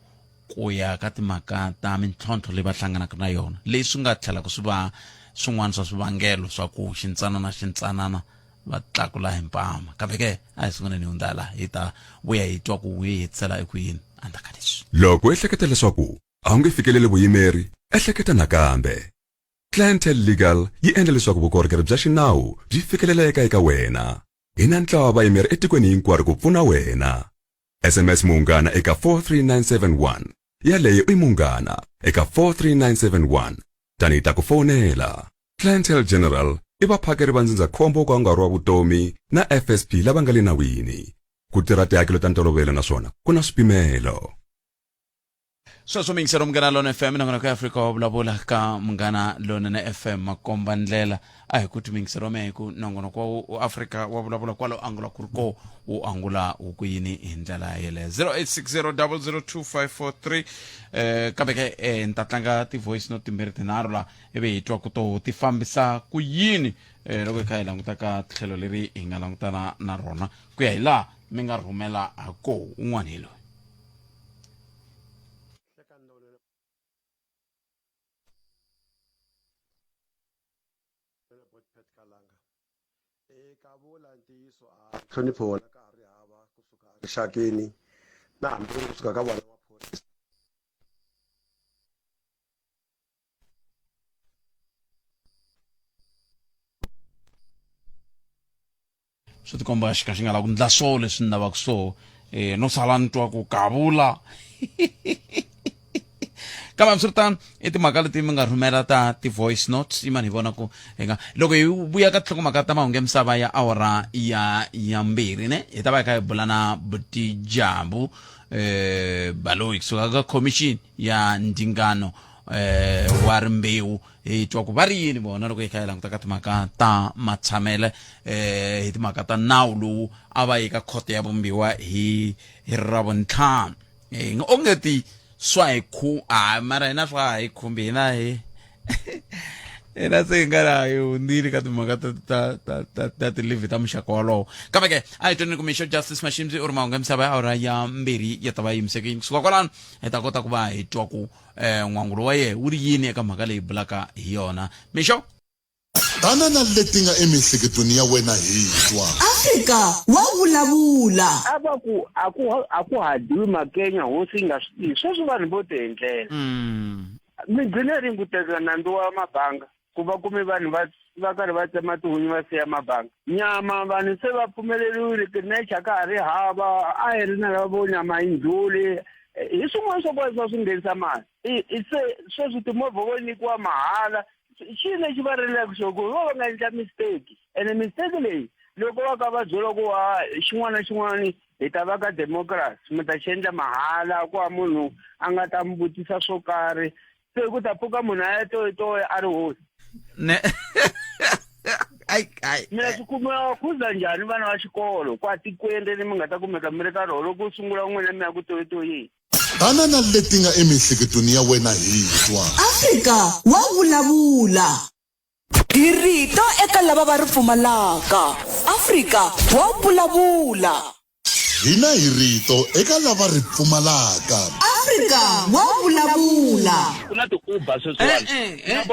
ku ya ka timhaka ta mintlhontlho leyi va hlanganaka na yona leswi nga tlhela ku swi va swin'wana swa swivangelo swa ku xintsanana va tlakula hi mpama kambe ke a hi sunguleni hi undala hi ta vuya hi twa ku hi hetisela eku yini andaka leswi loko ehleketa leswaku a wu nge fikeleli vuyimeri ehleketa nakambe Clientele Legal yi endla leswaku vukorhokeri bya xinawu byi fikeleleka eka wena hi na ntlawa vayimeri etikweni hinkwaro ku pfuna wena SMS Mungana eka 43971 yaleyo i Mungana eka 43971 tani ta ku fonela Clientele General i vaphakeri va ndzindzakhombo ka nkarhi wa vutomi na FSP lava nga le nawini ku tirha tihakelo ta ntolovelo naswona ku na swipimelo. Sweswo mingisero Munghana Lona FM na ka Afrika wa Vulavula ka Munghana Lona na FM makomba ndlela a hi ku timingisero meku nongono kwa Afrika wa Vulavula kwalo angula kuriko u angula u ku yini hi ndlela yele 0860002543 kabeke ntatlanga ti voice note timbirhi tinharhu la ebe hi twa ku to ti fambisa ku yini loko hi kha hi languta ka tlhelo leri hi nga langutana na rona ku ya hi laha mi nga rhumela hako un'wana hi loyi. hlonipho wona ka ri hava kusuka rixakeni na hambi kusuka ka vona maphorisa swi tikomba xi nga lava ku ndla swo leswi ni lavaka swo no sala ni twa ku kavula kambe swi ri tano i timhaka leti mi nga rhumela ta ti-voice notes i mani hi vona ku loko hi vuya ka tinhlokomhaka ta mahungu ya misava ya awara ya mbirhi ne hi ta va hi kha hi bula na Butijabu baloyi kusuka ka commission ya ndzingano wa rimbewu hi twa ku va ri yini vona loko hi kha hi languta ka timhaka ta matshamele hi timhaka ta nawu lowu a va yi ka khoto ya vumbiwa hi Ravuntlhanu ongeti swa hi mara hina swa hi khumbi hina hi ena se ngara yo ndiri ka timhaka ta tilivi ta muxaka wolowo kambe ke a hi tweni kumixo justice mashimzi u ri mahungu ya misava ya awara ya mbirhi ya ta va yimisekile kusuka kwalano hi ta kota ku va hi twa ku n'wangulo wa yehe wu ri yini eka mhaka leyi bulaka hi yona mixo tanana leti nga emihleketweni ya wena hi twa Afrika wa vulavula. aku hadiwi makenya hosi nga swi tivi sweswi vanhu vo ti endlela migcine ringuteka nandzu wa mabanga ku va kume vanhu va karhi va tsema tihunyi va siya mabanga nyama vanhu se va pfumeleriwile tinecha ka ha ri hava a hi ri na lava vo nyama yi ndluli hi swin'wana swo kova swi nghenisa mali se sweswi timovha vo nyikiwa mahala xi lexi va rilaka xo ku va nga endla mistake ene mistake leyi loko va ka va byela ku xin'wana na xin'wana hi ta va ka democracy mi ta xi endla mahala ku va munhu a nga ta mi vutisa swo karhi se ku ta pfuka munhu a ya toyitoya a ri hosi mina swi kumiwa khuza njhani vana va xikolo kwa tikweni leri mi nga ta kumeka mi ri ka rona loko u sungula n'wina mi ya ku toyitoyeni tanana leti nga emihleketweni ya wena hi twa Afrika wa vulavula. Hi rito eka lava va ri pfumalaka. Afrika wa vulavula. hina hi rito eka lava ri pfumalaka Afrika wa vulavula. ku na ti-uber sweswiwani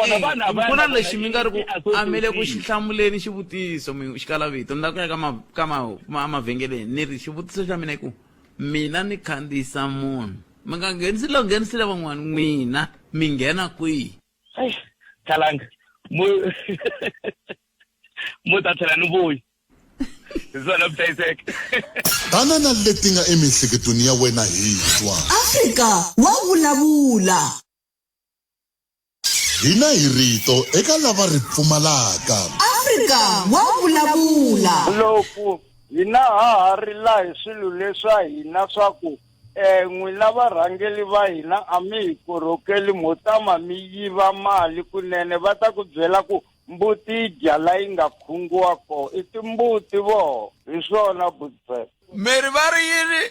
ku na lexi mi nga ri ku amele ku xi hlamuleni xivutiso xikalavito ni la ku ya ka mavhengeleni ni ri xivutiso xa mina i ku mina ni khandziyisa munhu mi nga nghenisile van'wana n'wina mi nghena kwihi khalanga mo ta tlhela ni vuyi hi swona vuhlayiseka tanana leti nga emihleketweni ya wena hi twa Afrika wa vulavula. hina hi rito eka lava ri pfumalaka Afrika wa vulavula. loko hina ha ri la hi swilo leswa hina swa ku n'wina varhangeli va hina a mi hi korhokeli mo tama mi yiva mali kunene va ta ku byela ku mbuti yi dya la yi nga khungiwa koho i timbuti voho hi swona butse miri va ri yini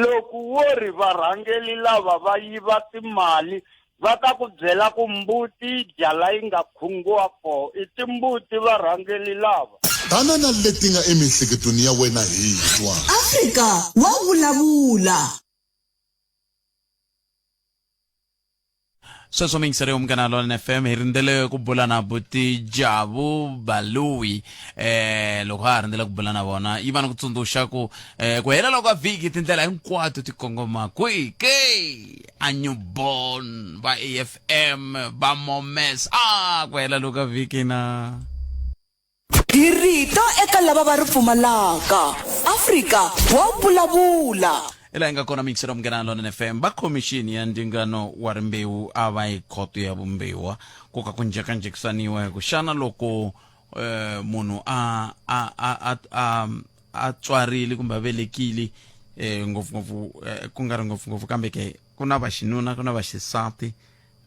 loko wo ri varhangeli lava va yiva timali va ta ku byela ku mbuti yi dya la yi nga khungiwa koho i timbuti varhangeli lava tanana leti nga emihleketweni ya wena hi twa Afrika wa vulavula. sweswo mingiseri umkana lona FM hi rindzele ku bula na buti Jabu Balui loko ha rindzele ku bula na vona yi va na ku tsundzuxa ku ku hela loko vhiki tindlela hinkwato ti kongoma kwihi ke a newborn va AFM va Momes ku hela loko vhiki na Hi rito eka lava va ri pfumalaka. Afrika wa vulavula. ela inga kona mingiseri umkana lona FM ba commission ya ndingano wa rimbewu a va hi khoto ya vumbewa ku ka ku njhekanjhekisaniwa ku xana loko munhu a tswarile kumbe a velekile ngopfungopfu ku nga ri ngopfungopfu kambe ke ku na vaxinuna ku na vaxisati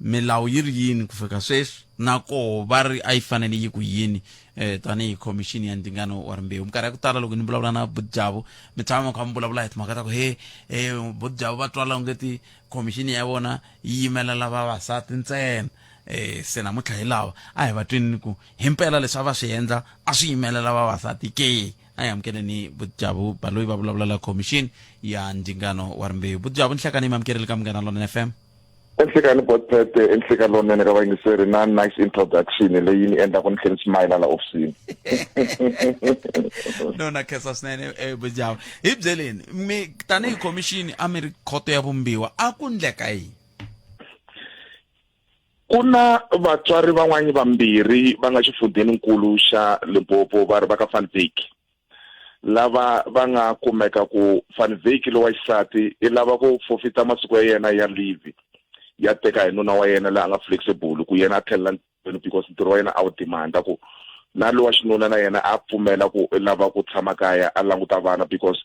milawu yi ri yini ku fika sweswi nako va ri a yi fanele yi ku yini tanihi commission ya ndingano wa rimbewu minkarhi ya ku tala loko ni vulavula na Budjabu mi tshama mi kha mi vulavula hi timhaka ta ku Budjabu va twala ongeti commission ya vona yi yimelela vavasati ntsena se namuntlha hi lava a hi va twini ku himpela leswi a va swi endla a swi yimelela vavasati ke a hi amukeleni Budjabu Baloi va vulavula la commission ya ndingano wa rimbewu Budjabu ni hlekani mi amukerile ka Munghana Lonene FM enhlekani botete enhleka lonene ka vayingiseri na nice introduction leyi ni endla ku ni tlhela smile la ofisini no na kesa swinene Budjabu hi byeleni mi tanihi commission a mi ri khoto ya vumbiwa a ku ndleka yini ku na vatswari van'wani vambirhi va nga xifundzeninkulu xa Limpopo va ri va ka Van Wyk lava va nga kumeka ku Van Wyk lo wa xisati i lava ku fofita masiku ya yena ya leave ya teka hi nuna wa yena laha nga flexible ku yena a tlhela because ntirho wa yena a wu demanda ku na lo wa xinuna na yena a pfumela ku lava ku tshama kaya a languta vana because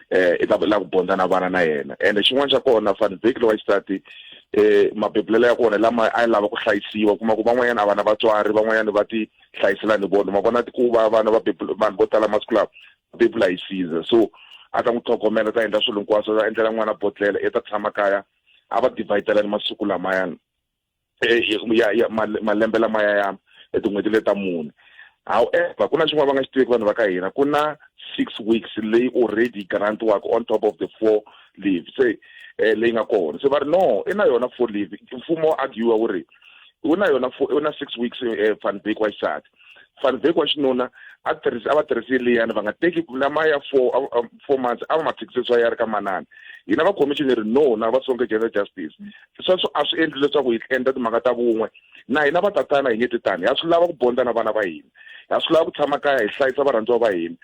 i ta la ku bonda na vana na yena ende xin'wana xa kona Van Wyk lo wa xisati mabebulelo ya kona lama a lava ku hlayisiwa kuma ku van'wanyana a vana vatswari van'wanyana va ti hlayisela ni vona ma vona ku va vana vanhu vo tala masiku lawa bebula yi siza so a ta n'wi tlhogomela ta endla swilo hinkwaswo ta endlela n'wana botlela i ta tshama kaya a va divide ni masiku lamayani malembe lamaya ya tin'hweti leta mune. However kuna xin'wana va nga xi tiveki vanhu va ka hina ku na 6 weeks leyi already grantiwaka on top of the 4 leave se leyi nga kona se va ri no i na yona 4 leave mfumo wa argue wu ri u na yona 6 weeks Van Beek wa xisati Van Beek wa xinuna a va tirhisi liyani va nga teki lama ya 4 months a va ma fikisiswa ya ri ka manani hina va commissioner no na va sonke gender justice sweswo a swi endli leswaku hi endla timhaka ta vun'we na hina va tatana hi nge titani ha swi lava ku bonda na vana va hina ha swi lava ku tshama kaya hi hlayisa varhandziwa va hina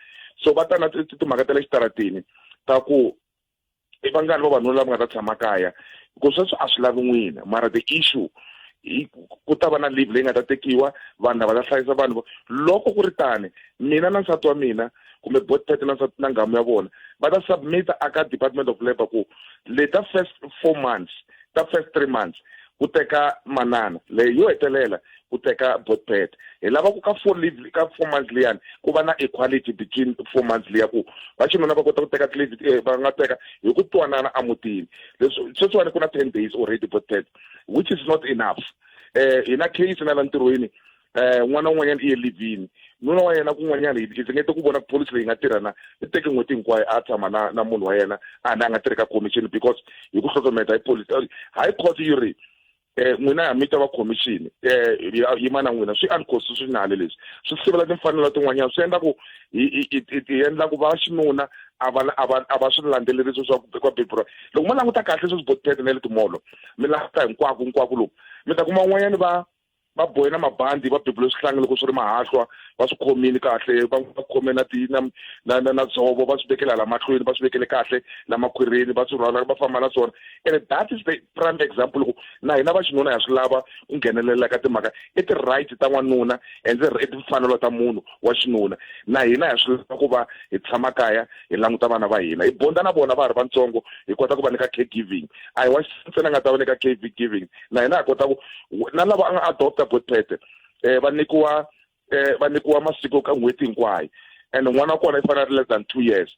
so va ta na timhaka ta le xitaratini ta ku i vangani va vanhu lava nga ta tshama kaya ku sweswo a swi lavi n'wina mara the issue ku ta va na leave leyi nga ta tekiwa vanhu lava ta hlayisa vanhu loko ku ri tani mina na nsati wa mina kumbe both party na ngamu ya vona va ta submit aka Department of Labour ku leta first 4 months ta first 3 months ku teka manana leyi yo hetelela ku teka both party hi lava ku ka 4 months liyani ku va na equality between 4 months liya ku va xinuna va kota ku teka leave va nga teka hi ku twanana amutini leswi sweswiwani ku na 10 days already both party which is not enough in a case na la ntirhweni n'wana un'wanyana i ye livini nuna wa yena kun'wanyana hi ngete ku vona police leyi nga tirhana i teke n'hweti hinkwayo a tshama na munhu wa yena a nga tirhi ka commission because hi ku hlohlometa hi police high court yi ri n'wina ya mita va commission yimana n'wina swi unconstitutional leswi swi sivela timfanelo tin'wanyana swi endla ku hi endla ku va xinuna a va swi landzelerisi swa ka bibro loko mo languta kahle swi botete na le timolo mi languta hinkwako loku mi ta kuma n'wanyana va bohe na mabandi va biblo swihlangi loko swi ri mahahlwa va swi khomini kahle va khome na dzovo va swi vekela la mahlweni va swi vekele kahle la makhwirini va swi rhwala va famba na swona and that is the prime example loko na hina va xinuna ya swi lava ku nghenelela ka timhaka i ti-right ta n'wanuna and i timfanelo ta munhu wa xinuna na hina ya swi lava ku va hi tshama kaya hi languta vana va hina hi bonda na vona va ha ri vantsongo hi kota ku va nyika caregiving a hi wa ntsena nga ta va nyika caregiving na hina hi kota ku na lava a nga adopta botete va nyikiwa masiku ka n'hweti hinkwayo and n'wana wa kona i fanele less than 2 years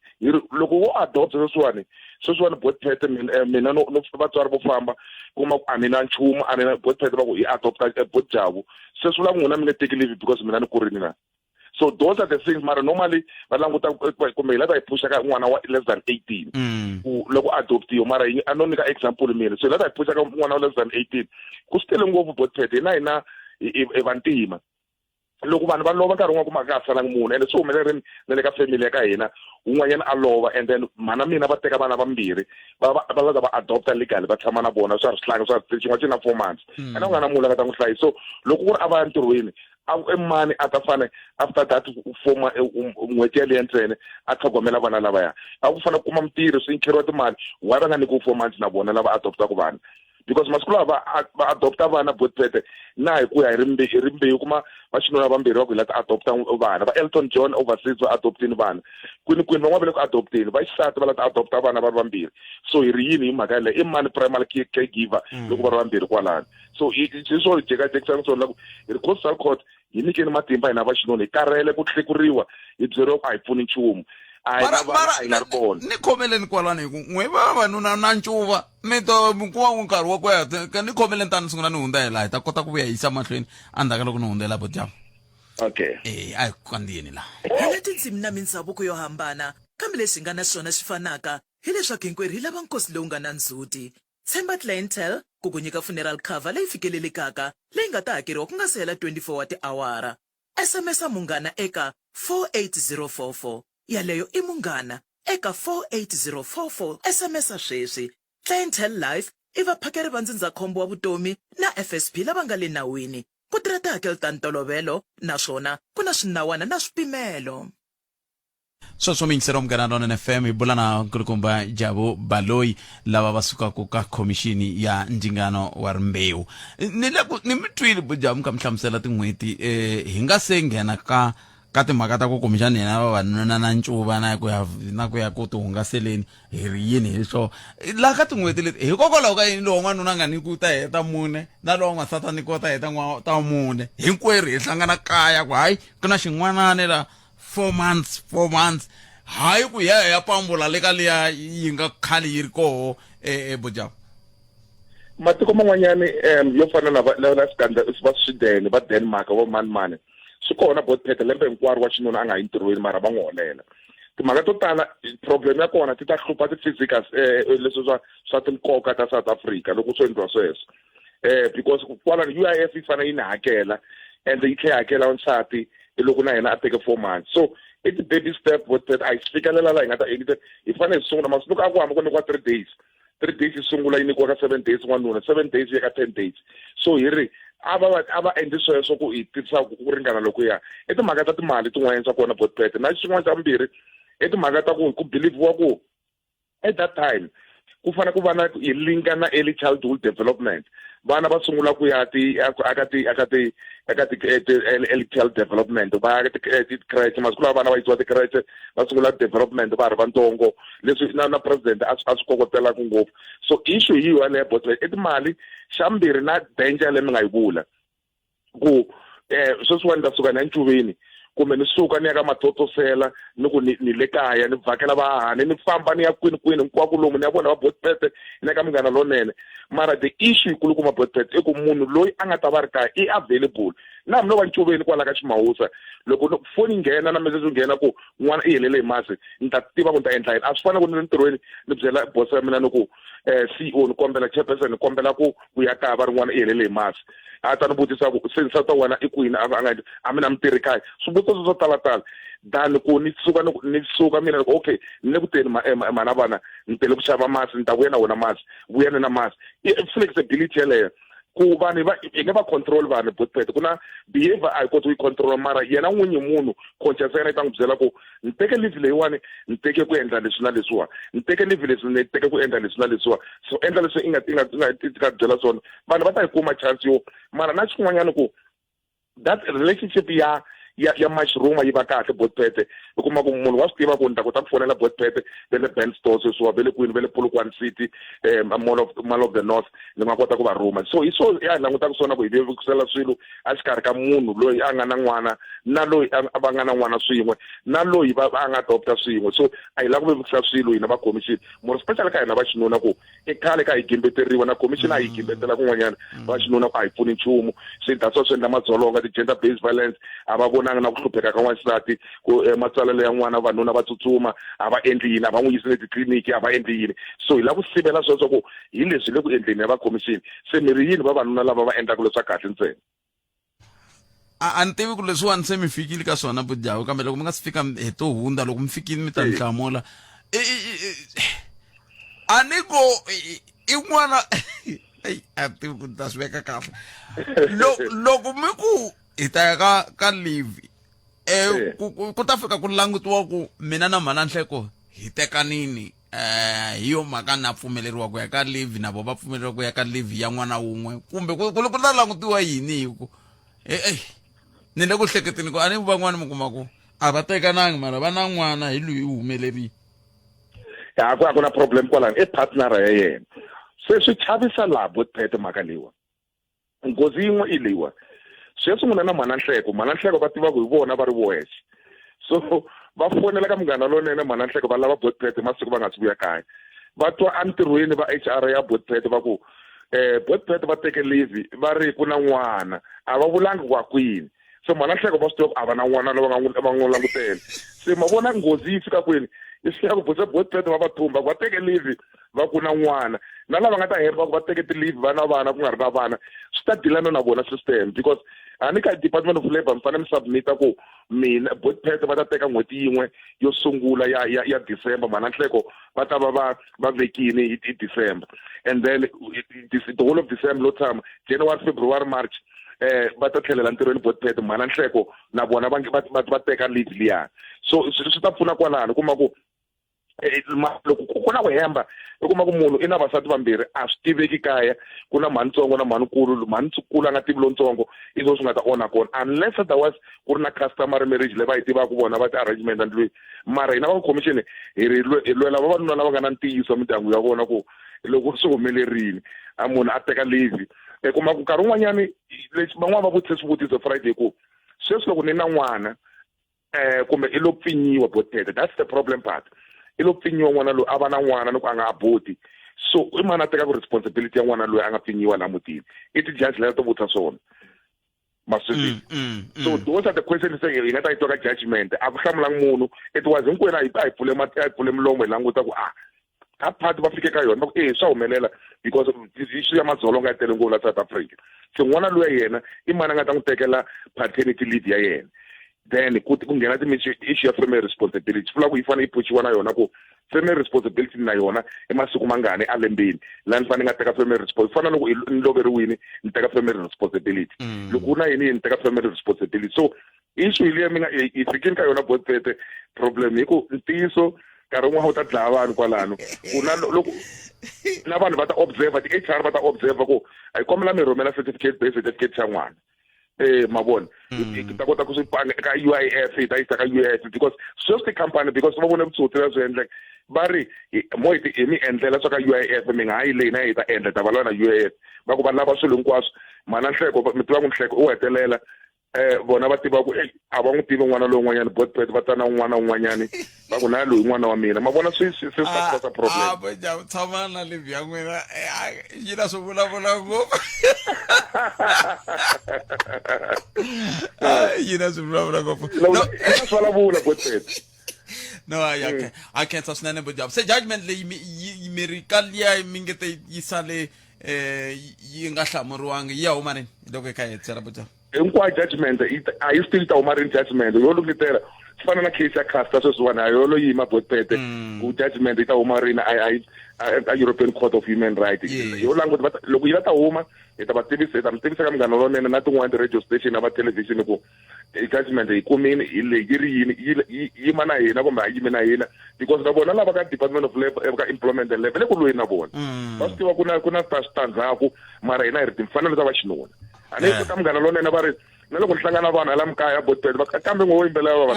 loko wo adopt sweswiwani botete mina no vatswari vo famba kuma a ni na nchumu a ni na botete va ku hi adopta botjavu se swi vula n'wina mi nge teki leave because mina ni kurini na so those are the things mara normally va languta kumbe hi lava hi pusha ka n'wana wa less than 18 ku loko adoptiwa mara a no nyika example mina so hi lava hi pusha ka n'wana wa less than 18 ku swi tele ngopfu botete hina i vantima loko vanhu va lova nkarhi wun'wana kuma ka salangi munhu ende swi humelerini na le ka family ya ka hina un'wanyana a lova and then mana mina va teka vana vambirhi va lava va adopta legally va tshama na vona swa rihlanga swa xin'wana na 4 months ene u nga na munhu a nga ta n'wi hlayisa so loko ku ri a va ya ntirhweni mani a ta fane after that n'hweti yaleyo ntsena a tlhogomela vana lavaya a ku fanele ku kuma mitirho swi nkheriwa timali why va nga nyikiwi 4 months na vona lava adoptaka vana because masiku lawa va adopta vana botete na hi ku ya hi rimbewu kuma va xinuna vambirhi va ku hi la ta adopta vana va Elton John overseas va adoptini vana kwini van'wana va le ku adopteni va xisati va la ta adopta vana va ri vambirhi so hi ri yini hi mhaka leyi i mani primary caregiver loko va ri vambirhi kwalani so hi swo hi jekajekisana swona loko hi ri coastal court hi nyikeni matimba hina va xinuna hi karhele ku hlekuriwa hi byeriwa ku a hi pfuni nchumu ni khomeleni kwalani hi ku n'we vavanuna na ncuva mi to kuva nkarhi wa ku ya ni khomeleni tani sungula ni hundza hi laha hi ta kota ku vuya yisa mahlweni endzhaku loko ni hundzela bodyamo okay a hi kandziyeni laha hi na tindzimi na mindhavuko yo hambana kambe leswi hi nga na swona swi fanaka hileswaku hinkwerhu hi lava nkosi lowu nga na ndzhuti tshemba clientele ku ku nyika funeral cover leyi fikelelekaka leyi nga ta hakeriwa ku nga se hela 24 wa tiawara SMS munghana eka 48044 yaleyo i munghana eka 48044 SMS sweswi clientele life i vaphakeri va ndzindzakhombo wa vutomi na FSP lava nga le nawini ku tirha tihakelo ta ntolovelo naswona ku na swinawana na swipimelo sweswo mingisero munghana Lona FM hi bula na nkulukumba Jabu Baloyi lava va sukaka ka khomixini ya njingano wa rimbewu ni mitwile Jabu ka mi hlamusela tin'hweti hi nga se nghena ka timhaka ta ku kumixana hina vavanuna na ncuva na ku ya ku ti hungaseleni hi ri yini hi swo laha ka tin'hweti leti hikokwalaho ka yini lowu n'wanuna nga nyikiwi ta heta mune na lowu n'wansati nyikiwa ta heta ta mune hinkwerhu hi hlangana kaya ku hayi ku na xin'wanani la 4 months hayi ku ya pambula le ka liya yi nga khali yi ri koho Bojabu matiko man'wanyani yo fana na scandal va Sweden va Denmark va mani swi kona bot pete lembe hinkwaro wa xinuna a nga yi ntirhweni mara va n'wi holela timhaka to tala problem ya kona ti ta hlupha ti-physicals leswi swa tinkoka ta South Africa loko swo endliwa sweswo because kwalano UIF yi fanele yi ni hakela and yi tlhe hakela nsati loko na yena a teke 4 months so it's a baby step but I fikelela la hi nga ta hi fanele hi sungula masiku loko a ku hamba ku nyikiwa 3 days 3 days yi sungula yi nyikiwa ka 7 days n'wanuna 7 days yi ka 10 days so hi ri a va endli sweswo ku hi tirhisa ku ringana loko ya i timhaka ta timali tin'wanyana swa kona bot pete na xin'wana xa vumbirhi i timhaka ta ku believe-iwa ku at that time ku fanele ku va na hi linka na early childhood development vana va sungula ku ya aka ti early child development va ya ti creche masiku lawa vana va yisiwa ti creche va sungula development va ha ri vantsongo leswi na president a swi kokotela ku ngopfu so issue hi yona bot i timali xa mbirhi na danger leyi mi nga yi vula ku sweswiwani ta suka na ncuveni kumbe ni suka ni ya ka matotosela ni ku ni le kaya ni vhakela vahahani ni famba ni ya kwini hinkwako lomu ni ya vona va bot pete ni ya ka munghana lonene mara the issue kulukuma bot pete i ku munhu loyi a nga ta va ri kaya i available na hambi no va ncuveni kwala ka Ximawusa loko foni nghena na message nghena ku n'wana i helele hi masi ni ta tiva ku ni ta endla yini a swi fana ku ni ri ntirhweni ni byela boss ya mina ni ku CEO ni kombela chairperson ni kombela ku ya kaya va ri n'wana i helele hi masi a ta ni vutisa ku sensa ta wena i kwini a mina mitirhi kaya swivutiso swo talatala than ku ni suka mina loko okay ni le ku teni mana vana ni tele ku xava masi ni ta vuya na wona masi vuyani na masi flexibility yeleyo ku vanhu hi nga va control vanhu bot pete ku na behavior a hi koti ku yi control mara yena n'winyi munhu conscious yena yi ta n'wi byela ku ni teke leave leyiwani ni teke ku endla leswi na leswiwa ni teke leave leswi ni teke ku endla leswi na leswiwa so endla leswi i nga byela swona vanhu va ta yi kuma chance yo mara na xin'wanyana ku that relationship ya mushroom yi va kahle bot pete u kuma ku munhu wa swi tiva ku ni ta kota ku fonela bot pete ve le band stores sweswiwa ve le kwini ve le Polokwane City mall of the north ni nga kota ku va rhuma so hi so ya langutaka swona ku hi vevukusela swilo a xikarhi ka munhu loyi a nga na n'wana na loyi va nga na n'wana swin'we na loyi va nga adopta swin'we so a hi lava ku vevukisa swilo hina va commission more especially ka hina va xinuna ku i khale ka hi gimbeteriwa na commission a hi gimbetela kun'wanyana va xinuna ku a hi pfuni nchumu swi daswa swi endla madzolonga ti-gender based violence a va vonanga na ku hlupheka ka n'wansati ku matsalelo ya n'wana vanhuna va tsutsuma a va endli yini a va n'wi yisi le titliliniki a va endli yini so hi lava ku sivela sweswo ku hi leswi le ku endleni ya va commission se mi ri yini vavanuna lava va endlaka leswa kahle ntsena a ni tivi ku leswiwani se mi fikile ka swona budyawu kambe loko mi nga si fika hi to hundza loko mi fikile mi ta ni hlamula a ni ko i n'wana a tivi ku ta swi veka kahle loko mi ku hi ta ya ka leave ku ta fika ku langutiwa ku mina na mhana Nhleko hi tekanini hi yo mhaka na pfumeleriwa ku ya ka leave na vo va pfumeleriwa ku ya ka leave ya n'wana wun'we kumbe ku ta langutiwa yini hi ku ni le ku hleketeni ku a ni van'wana mi kuma ku a va tekanangi mara va na n'wana hi loyi humelerile a ku na problem kwalani i partner ya yena se swi chavisa laha bot pete mhaka leyiwa ngozi yin'we i leyiwa sweswi n'wina na mhana Nhleko va tiva ku hi vona va ri voxe so va fonela ka munghana lonene mhana Nhleko va lava bot pete masiku va nga si vuya kaya va twa entirhweni va HR ya bot pete va ku bot pete va teke leave va ri ku na n'wana a va vulangi wa kwini so mhana Nhleko va swi tiva ku a va na n'wana lava n'wi langutele se ma vona nghozi yi fika kwini i fika ku bot pete va va thumba va teke leave va ku na n'wana na lava nga ta herba ku va teke ti-leave va na vana ku nga ri na vana swi ta dilana na vona system because a ni ka Department of Labour mi fanele mi submita ku mina bot pete va ta teka n'hweti yin'we yo sungula ya December mhana Nhleko va ta va vekini hi December and then the whole of December lo tshama January February March va ta tlhelela ntirhweni bot pete mhana Nhleko na vona va teka leave liya so swi ta pfuna kwalano kuma ku loko ku na ku hemba i kuma ku munhu i na vasati vambirhi a swi tiveki kaya ku na mhanintsongo na mhaninkulu mhaninkulu a nga tivi lontsongo i swo swi nga ta onha kona unless otherwise ku ri na customary marriage leyi va yi tivaka vona va ti-arrangement and loyi mara hina va commission hi lwela vavanuna lava nga na ntiyiso mindyangu ya vona ku loko swi humelerile a munhu a teka leave kuma ku nkarhi wun'wanyani leswi van'wana va vutise swivutiso Friday ku sweswi loko ni na n'wana kumbe i lo pfinyiwa bot pete that's the problem part i lo pfinyiwa n'wana loyi a va na n'wana loko a nga aboti so I mana teka ku responsibility ya n'wana loyi a nga pfinyiwa la mutini I ti judge la to vutisa swona maswiti so those are the questions say hi nga ta itoka judgment a ku hlamulanga munhu it was hinkwenu a hi pfule milomo hi languta ku that part va fike ka yona swa humelela because issue ya madzolonga ya tele ngopfu la South Africa so n'wana loyi yena I mani nga ta n'wi tekela paternity leave ya yena then ku nghena issue ya family responsibility pfula ku yi fanele yi puchiwa na yona ku family responsibility na yona I masiku mangani a lembeni la ni fanele nga teka family responsibility fana loko ni loveriwini ni teka family responsibility loko na yini ni teka family responsibility so issue leyi mi nga yi fikini ka yona both pete problem hi ku ntiyiso nkarhi wun'wana u ta dlaya vanhu kwalano ku na loko na vanhu va ta observer ti-HR va ta observer ku a yi kombela mi rhumela certificate xa n'wana mavona hi ta kota ku swi panga eka UIF hi ta yisa ka UIF because just the company because va vone vutsotsi la swi endleka va ri mo hi mi endlela swa ka UIF mi nga ha yi leyi na hi ta endla ta valwa na UIF va ku va lava swilo hinkwaswo mana nhleko mi tiva ku nhleko u hetelela bona va tiva ku a va n'wi tivi n'wana lowun'wanyani botpet va tana un'wana un'wanyani va ku na loyi n'wana wa mina ma vona swi causa problem tshama na live ya n'wina yi na swi vulavula ngopfu yi na swi vulavula ngopfu swi vulavula botpet no I can't sustain but job se judgment leyi miracle ya mi ngete yi sale yi nga hlamuriwangi ya huma rini loko eka hetsela botjaba hinkwayo judgment a yi still ta huma rini judgment yo lungitela swi fana na case ya Caster sweswiwani a yo lo yima botpete ku judgment yi ta huma rini a European Court of Human Rights yo languta loko yi ta huma hi ta va tivisa ka Munghana Lonene na tin'wana radio station na va television ku judgment yi kumini yi ri yini yi yima na hina kumbe a yimi na hina because na vona lava ka Department of Labor eka employment level ku loyi na vona va swi tiva ku na switandzhaku mara hina hi ri timfanelo ta va xinuna a ni ka Munghana Lonene va ri na loko ni hlangana vanhu ala mukaya botpet va kambe ngo yimbelela va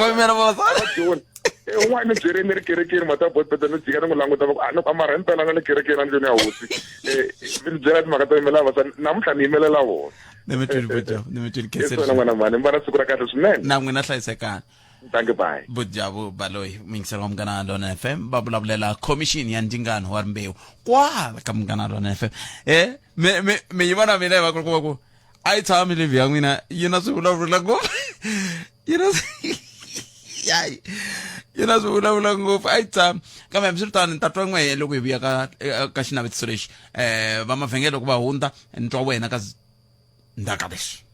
un'wana ni byele ni ri kerekeni mata botpet ni jika ni n'wi languta va mara ni pelanga ni kerekeni a ni joni ya hosi ni byela timhaka to yimbelela va namuntlha ni yimelela vona n'wana mani mi va na siku ra kahle swinene na n'wina hlayisekani thank you bye Bujabu baloyi mingisela wa Munghana Lonene FM va vulavulela commission ya ndzingano wa rimbewu kwala ka Munghana Lonene FM me yi vona mina va ku a yi tshami live ya n'wina yi na swi vulavula ngopfu yi na swi vulavula ngopfu a yi tshami kambe hambiswiritano ni ta twa n'we loko hi vuya ka xinavetiso lexi va mavhengele loko va hundza ni twa wena ka ndaka lexi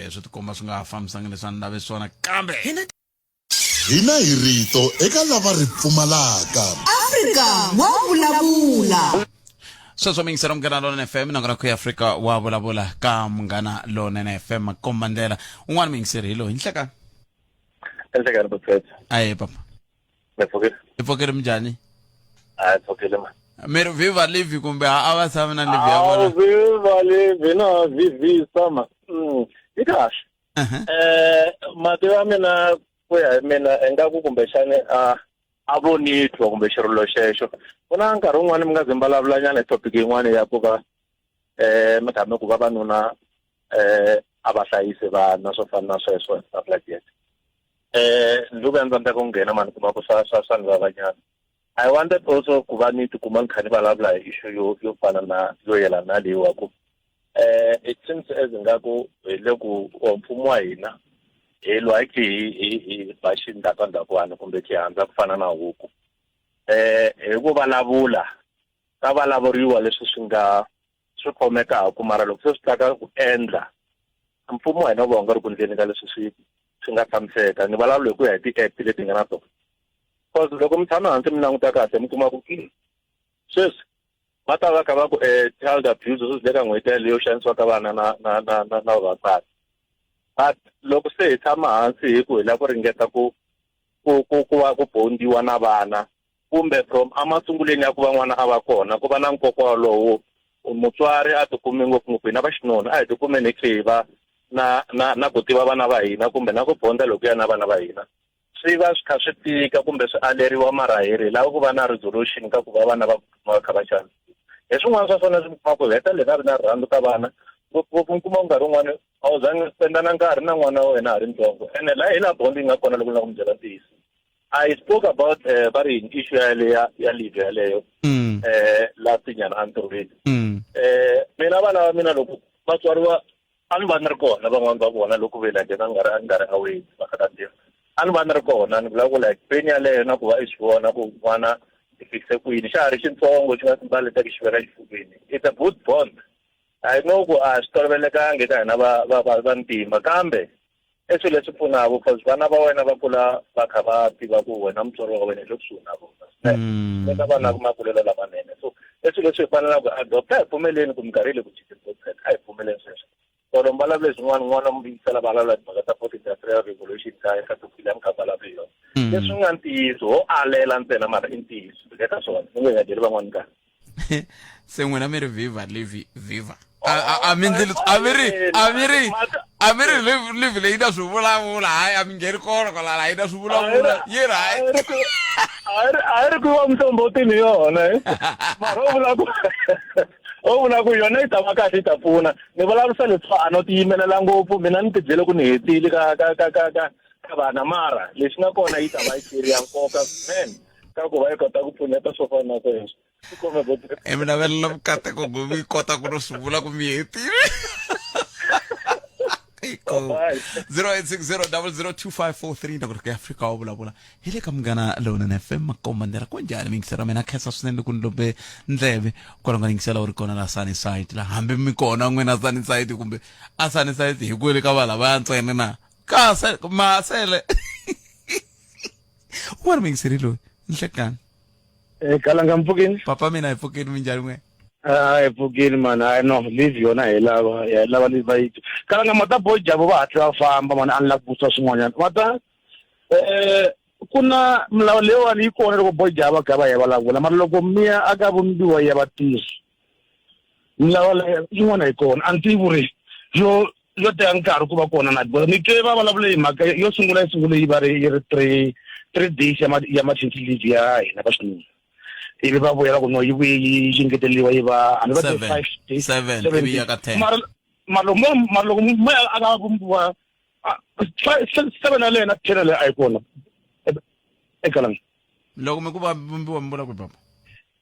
swi tikomba swi nga fambisangi leswi a ni lave swona kambe hina hi rito eka lava ri pfumalaka Afrika wa vulavula sweswo mingisela Munghana Lonene FM nangona ku Afrika wa vulavula ka Munghana Lonene FM komba ndlela un'wana mingiseri hi lo hi nhlekani enhlekani botpet aye papa ipfokere Njhani tsokile ma mero viva live kumbe a va tshama na live ya vona viva live na vivisa ma yi kahle mati ya mina ku ya mina engaku kumbexani a vonitwa kumbe xirilo xexo ku na nkarhi wun'wana mi nga zimbalavulanyana hi topic yin'wana ya ku va mi tshame ku vavanuna a va hlayisi vana swo fana na sweswo stuff like that ni ku endza ku nghena mani kuma ku swa ni vavanyana I wanted also ku va ni tikuma ni kha ni vulavula hi issue yo fana na yo yelana na leyi wa ku it seems as ingaku hi le ku mfumo wa hina hi like hi ba xindakandakwana kumbe xihandza ku fana na huku hi ku vulavula ka vulavuriwa leswi swi khomekaka mara loko swi taka ku endla mfumo wa hina wu va nga ri ku endleni ka leswi swi nga tshamiseka ni vulavula hi ku ya hi ti-act leti nga na tona because loko mi tshama hansi mi languta kahle mi kuma ku sweswi va ta va kha va ku child abuse swi le ka n'hweti yaleyo xanisiwaka vana na vavasati but loko se hi tshama hansi hi ku hi lava ku ringeta ku va ku bondiwa na vana kumbe from amasunguleni ya ku va n'wana a va kona ku va na nkoka walowo mutswari a tikumi ngopfungopfu hina va xinuna a hi tikumeni khiva na ku tiva vana va hina kumbe na ku bonda loko ya na vana va hina swi va swi kha swi tika kumbe swi aleriwa mara hi ri lava ku va na resolution ka ku va vana va kha va xanisiwa hi swin'wana swa swona swi kuma ku hetelela na ri na rirhandzu ka vana ngopfungopfu nkuma nkarhi wun'wana a wu zangi spenda na nkarhi na n'wana wa wena a ri ntsongo ene la hi la bondi yi nga kona loko ni la ku mi byela ntiyiso I spoke about bari issue ya leave yaleyo la tinyana antorid mina bana mina loko batswariwa ani va ri kona van'wana va vona loko vela njena ngari away va ka ntirho ani va ri kona ni vula ku like peni yaleyo na ku va i swi vona ku n'wana i fikise ku yini xa ha ri xintsongo xi nga simbali ta xivela xifubeni it's a good bond I know ku a swi tolovelekanga ka hina va ntima kambe eswi leswi pfunaka because vana va wena va kula va kha va tiva ku wena mutswari wa wena lo kusuhi na vona veka vana ku makulelo lamanene so eswi leswi hi fanelaka ku adopta hi pfumeleni ku minkarhi leyi ku cinca a hi pfumeleni sweswo tolo mbalavula swin'wana n'wana mbiyisela valavula timhaka ta 43 revolution ka tukile ya mukhavala yona leswi nga ntiyiso ho alela ntsena mara i ntiyiso eka swona ni nga dyeli van'wana nkarhi se n'wina mi ri viva Amiri live leyi na swivulavula hayi a mi ngeni kona kwala hayi na swivulavula yi hayi a ri ku va mtombotini yona mara o vula ku yona yi ta va kahle yi ta pfuna ni vulavurisa leswi a no tiyimelela ngopfu mina ni tibyele ku ni hetile ka vana mara leswi nga kona yi ta va yi khiri ya nkoka swinene ka ku va yi kota ku pfuneta swo fana na sweswo mina velela mukateko gomi kota ku no swivula ku mi hetile 0860002543 na ku Afrika wa vulavula hi le ka Munghana Lonene FM makombandera ku njhani mingisera mina khensa swinene ku ndombe ndleve kwala nga ningisela uri kona la Sunny Side la hambi mi kona n'wina Sunny Side kumbe a Sunny Side hi ku le ka vala va ntsena na kase masele wena mingiseri loyi nhlekani kalanga mpfukini papa mina hi pfukini minjhani n'we epfukini mana no leave yona hi lava leave va yithi kalanga mata bojabo va hatla va famba mana a ni la ku busa swin'wanyana mata ku na milawu leyiwani yi kona loko bojabo ga va ya vulavula mara loko miya a ka vumbiwa ya vatirhi milawu leyi yin'wana yi kona a ni tivi ku ri yo teka nkarhi ku va kona na ni twe va vulavula hi mhaka yo sungula yi va yi ri 3 days ya maternity leave ya hina va xinuna ivi va vuyela ku no yi vuye yi ngeteliwa yi va hambi va 5 days 7 ivi ya ka 10 mara loko moya a nga vumbiwa 7 na leyi na 10 leyi a yi kona eka langa loko mi ku va vumbiwa mi vula ku papa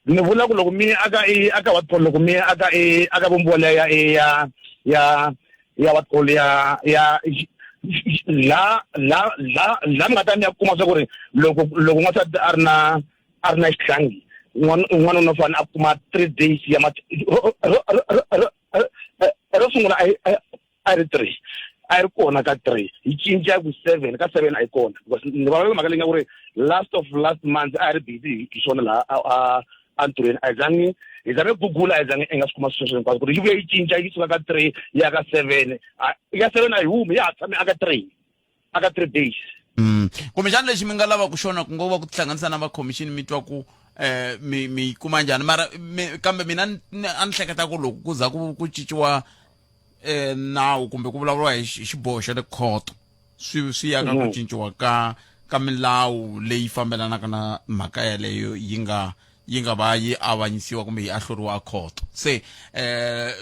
ni vula ku loko mi aka watpol loko mi aka vumbiwa leyi ya watpol ya la nga ta ni ya kuma swa ku ri loko n'wansati a ri na xihlangi n'wana u fanele a kuma 3 days ya ro sungula a ri 3 a ri kona ka 3 yi cinca ku 7 ka 7 a yi kona because ni va mhaka leyi nga ku ri last month a ri busy hi swona laha a ntirhweni a hi zange gugula a hi zange i nga swi kuma sweswo hinkwaswo ku ri yi vuye yi cinca yi suka ka 3 ya ka 7 ya 7 a yi humi ya ha tshame aka 3 days kumbexani lexi mi nga lava ku xona ku ngo va ku tihlanganisa na vakhomixini mi twa ku mi kuma njhani mara kambe mina a ni hleketa ku loko ku za ku ciciwa nawu kumbe ku vulavuriwa hi xiboho xa le khoto swi ya ka ku cinciwa ka milawu leyi fambelanaka na mhaka yaleyo yi nga va yi avanyisiwa kumbe yi ahluriwa khoto se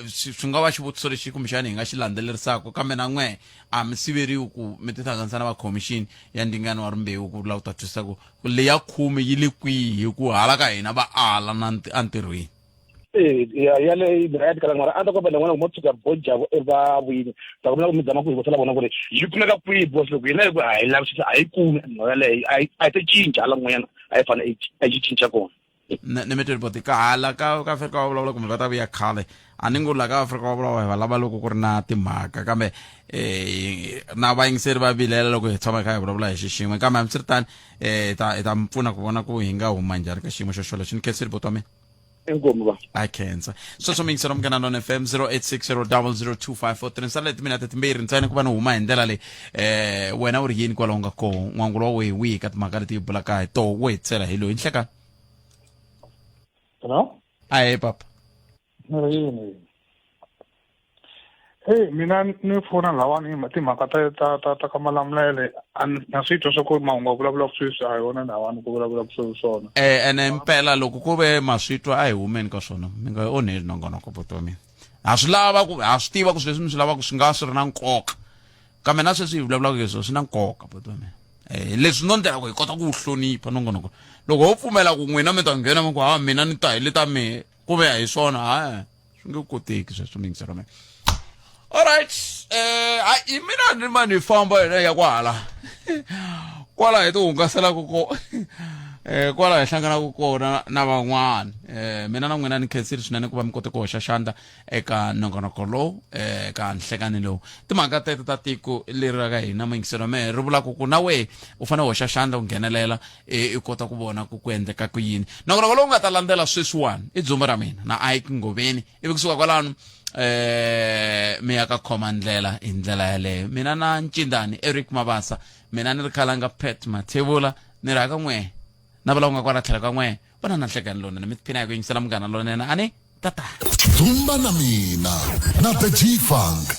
swi nga va xivutiso lexi kumbexani hi nga xi landzelerisaka kambe na n'we a mi siveriwi ku mi tihlanganisa na vakhomixini ya ndingano wa rimbewu ku vula ku ta twisisa ku leyi ya 10 yi le kwihi hi ku hala ka hina va ala na entirhweni yale ya tikala mara anda ko bela ngwana mo tsika bojabo eva wini ta ku mi zama ku botela bona ku ri yi kumeka kwihi boss loko yena ku a yi lavisisa a yi kumi no yale a yi cinca ala n'wanyana a yi fane a yi cinca kona ne meteri boti ka hala ka Afrika wa vulavula kumbe va ta vuya khale a ni ngo la ka Afrika wa vulavula va lava loko ku ri na timhaka kambe na vayingiseri va vilela loko hi tshama kha hi vulavula hi xiximwe kambe hambiswiritani ta mi pfuna ku vona ku hi nga huma njhani ka xiyimo xo xolexo ni khenseli boti wa mina inkomu ba I cancer so mingisero Munghana Lonene FM 0860002543 nsale timinete timbirhi ntsena ku va ni huma hi ndlela leyi wena u ri yini kwalaho nga koho n'wangulo wa wehe wihi ka timhaka leti hi bulaka hi to wo hi tsela hi loyi nhlekani Hello? Aye papa. Yini? Hey, mina ni fona lawani timhaka ta kamalamulele na switwa swa ku mahungu vulavula ku swisa a hi wona lawani ku vulavula ku swona. Ene mpela loko ku ve maswitwa a hi humeni ka swona mi nga onheli nongonoko poto wa mina a swi lava ku a swi tiva ku sweswi mi swi lava ku swi nga swi ri na nkoka kambe na sweswi hi vulavulaka hi swona swi na nkoka poto wa mina leswi no ndlela ku hi kota ku hlonipha nongonoko loko ho pfumela ku n'wina mi ta nghena mi ku mina ni ta hi le ta me ku ve hi swona swi nge koteki sweswo mingisero me alright i mina ni mani hi famba hina ya kwala kwala hi ti hungaselaka ko kwala hi hlanganaka kona na van'wana mina na n'wina ni khensile swinene ku va mi kote ku hoxa xandla eka nongonoko lowu ka nhlekani lowu timhaka teto ta tiko leri ra ka hina mingiselo mehe ri vulaka ku na wehe u fanele hoxa xandla u nghenelela i kota ku vona ku endleka ku yini nongonoko lowu nga ta landzela sweswiwani i dzumba ra mina na Ike Ngoveni ivi kusuka kwalano mi ya ka khoma ndlela hi ndlela yaleyo mina na Ncindani Eric Mabasa mina ni ri khalanga Pet Mathebula ni ra ka n'we na vala u nga kwala tlhela ka n'we vana na nhlekani lonene mi tiphina hi ku yingisela munghana lonene ani tata dzumba na mina na the G Funk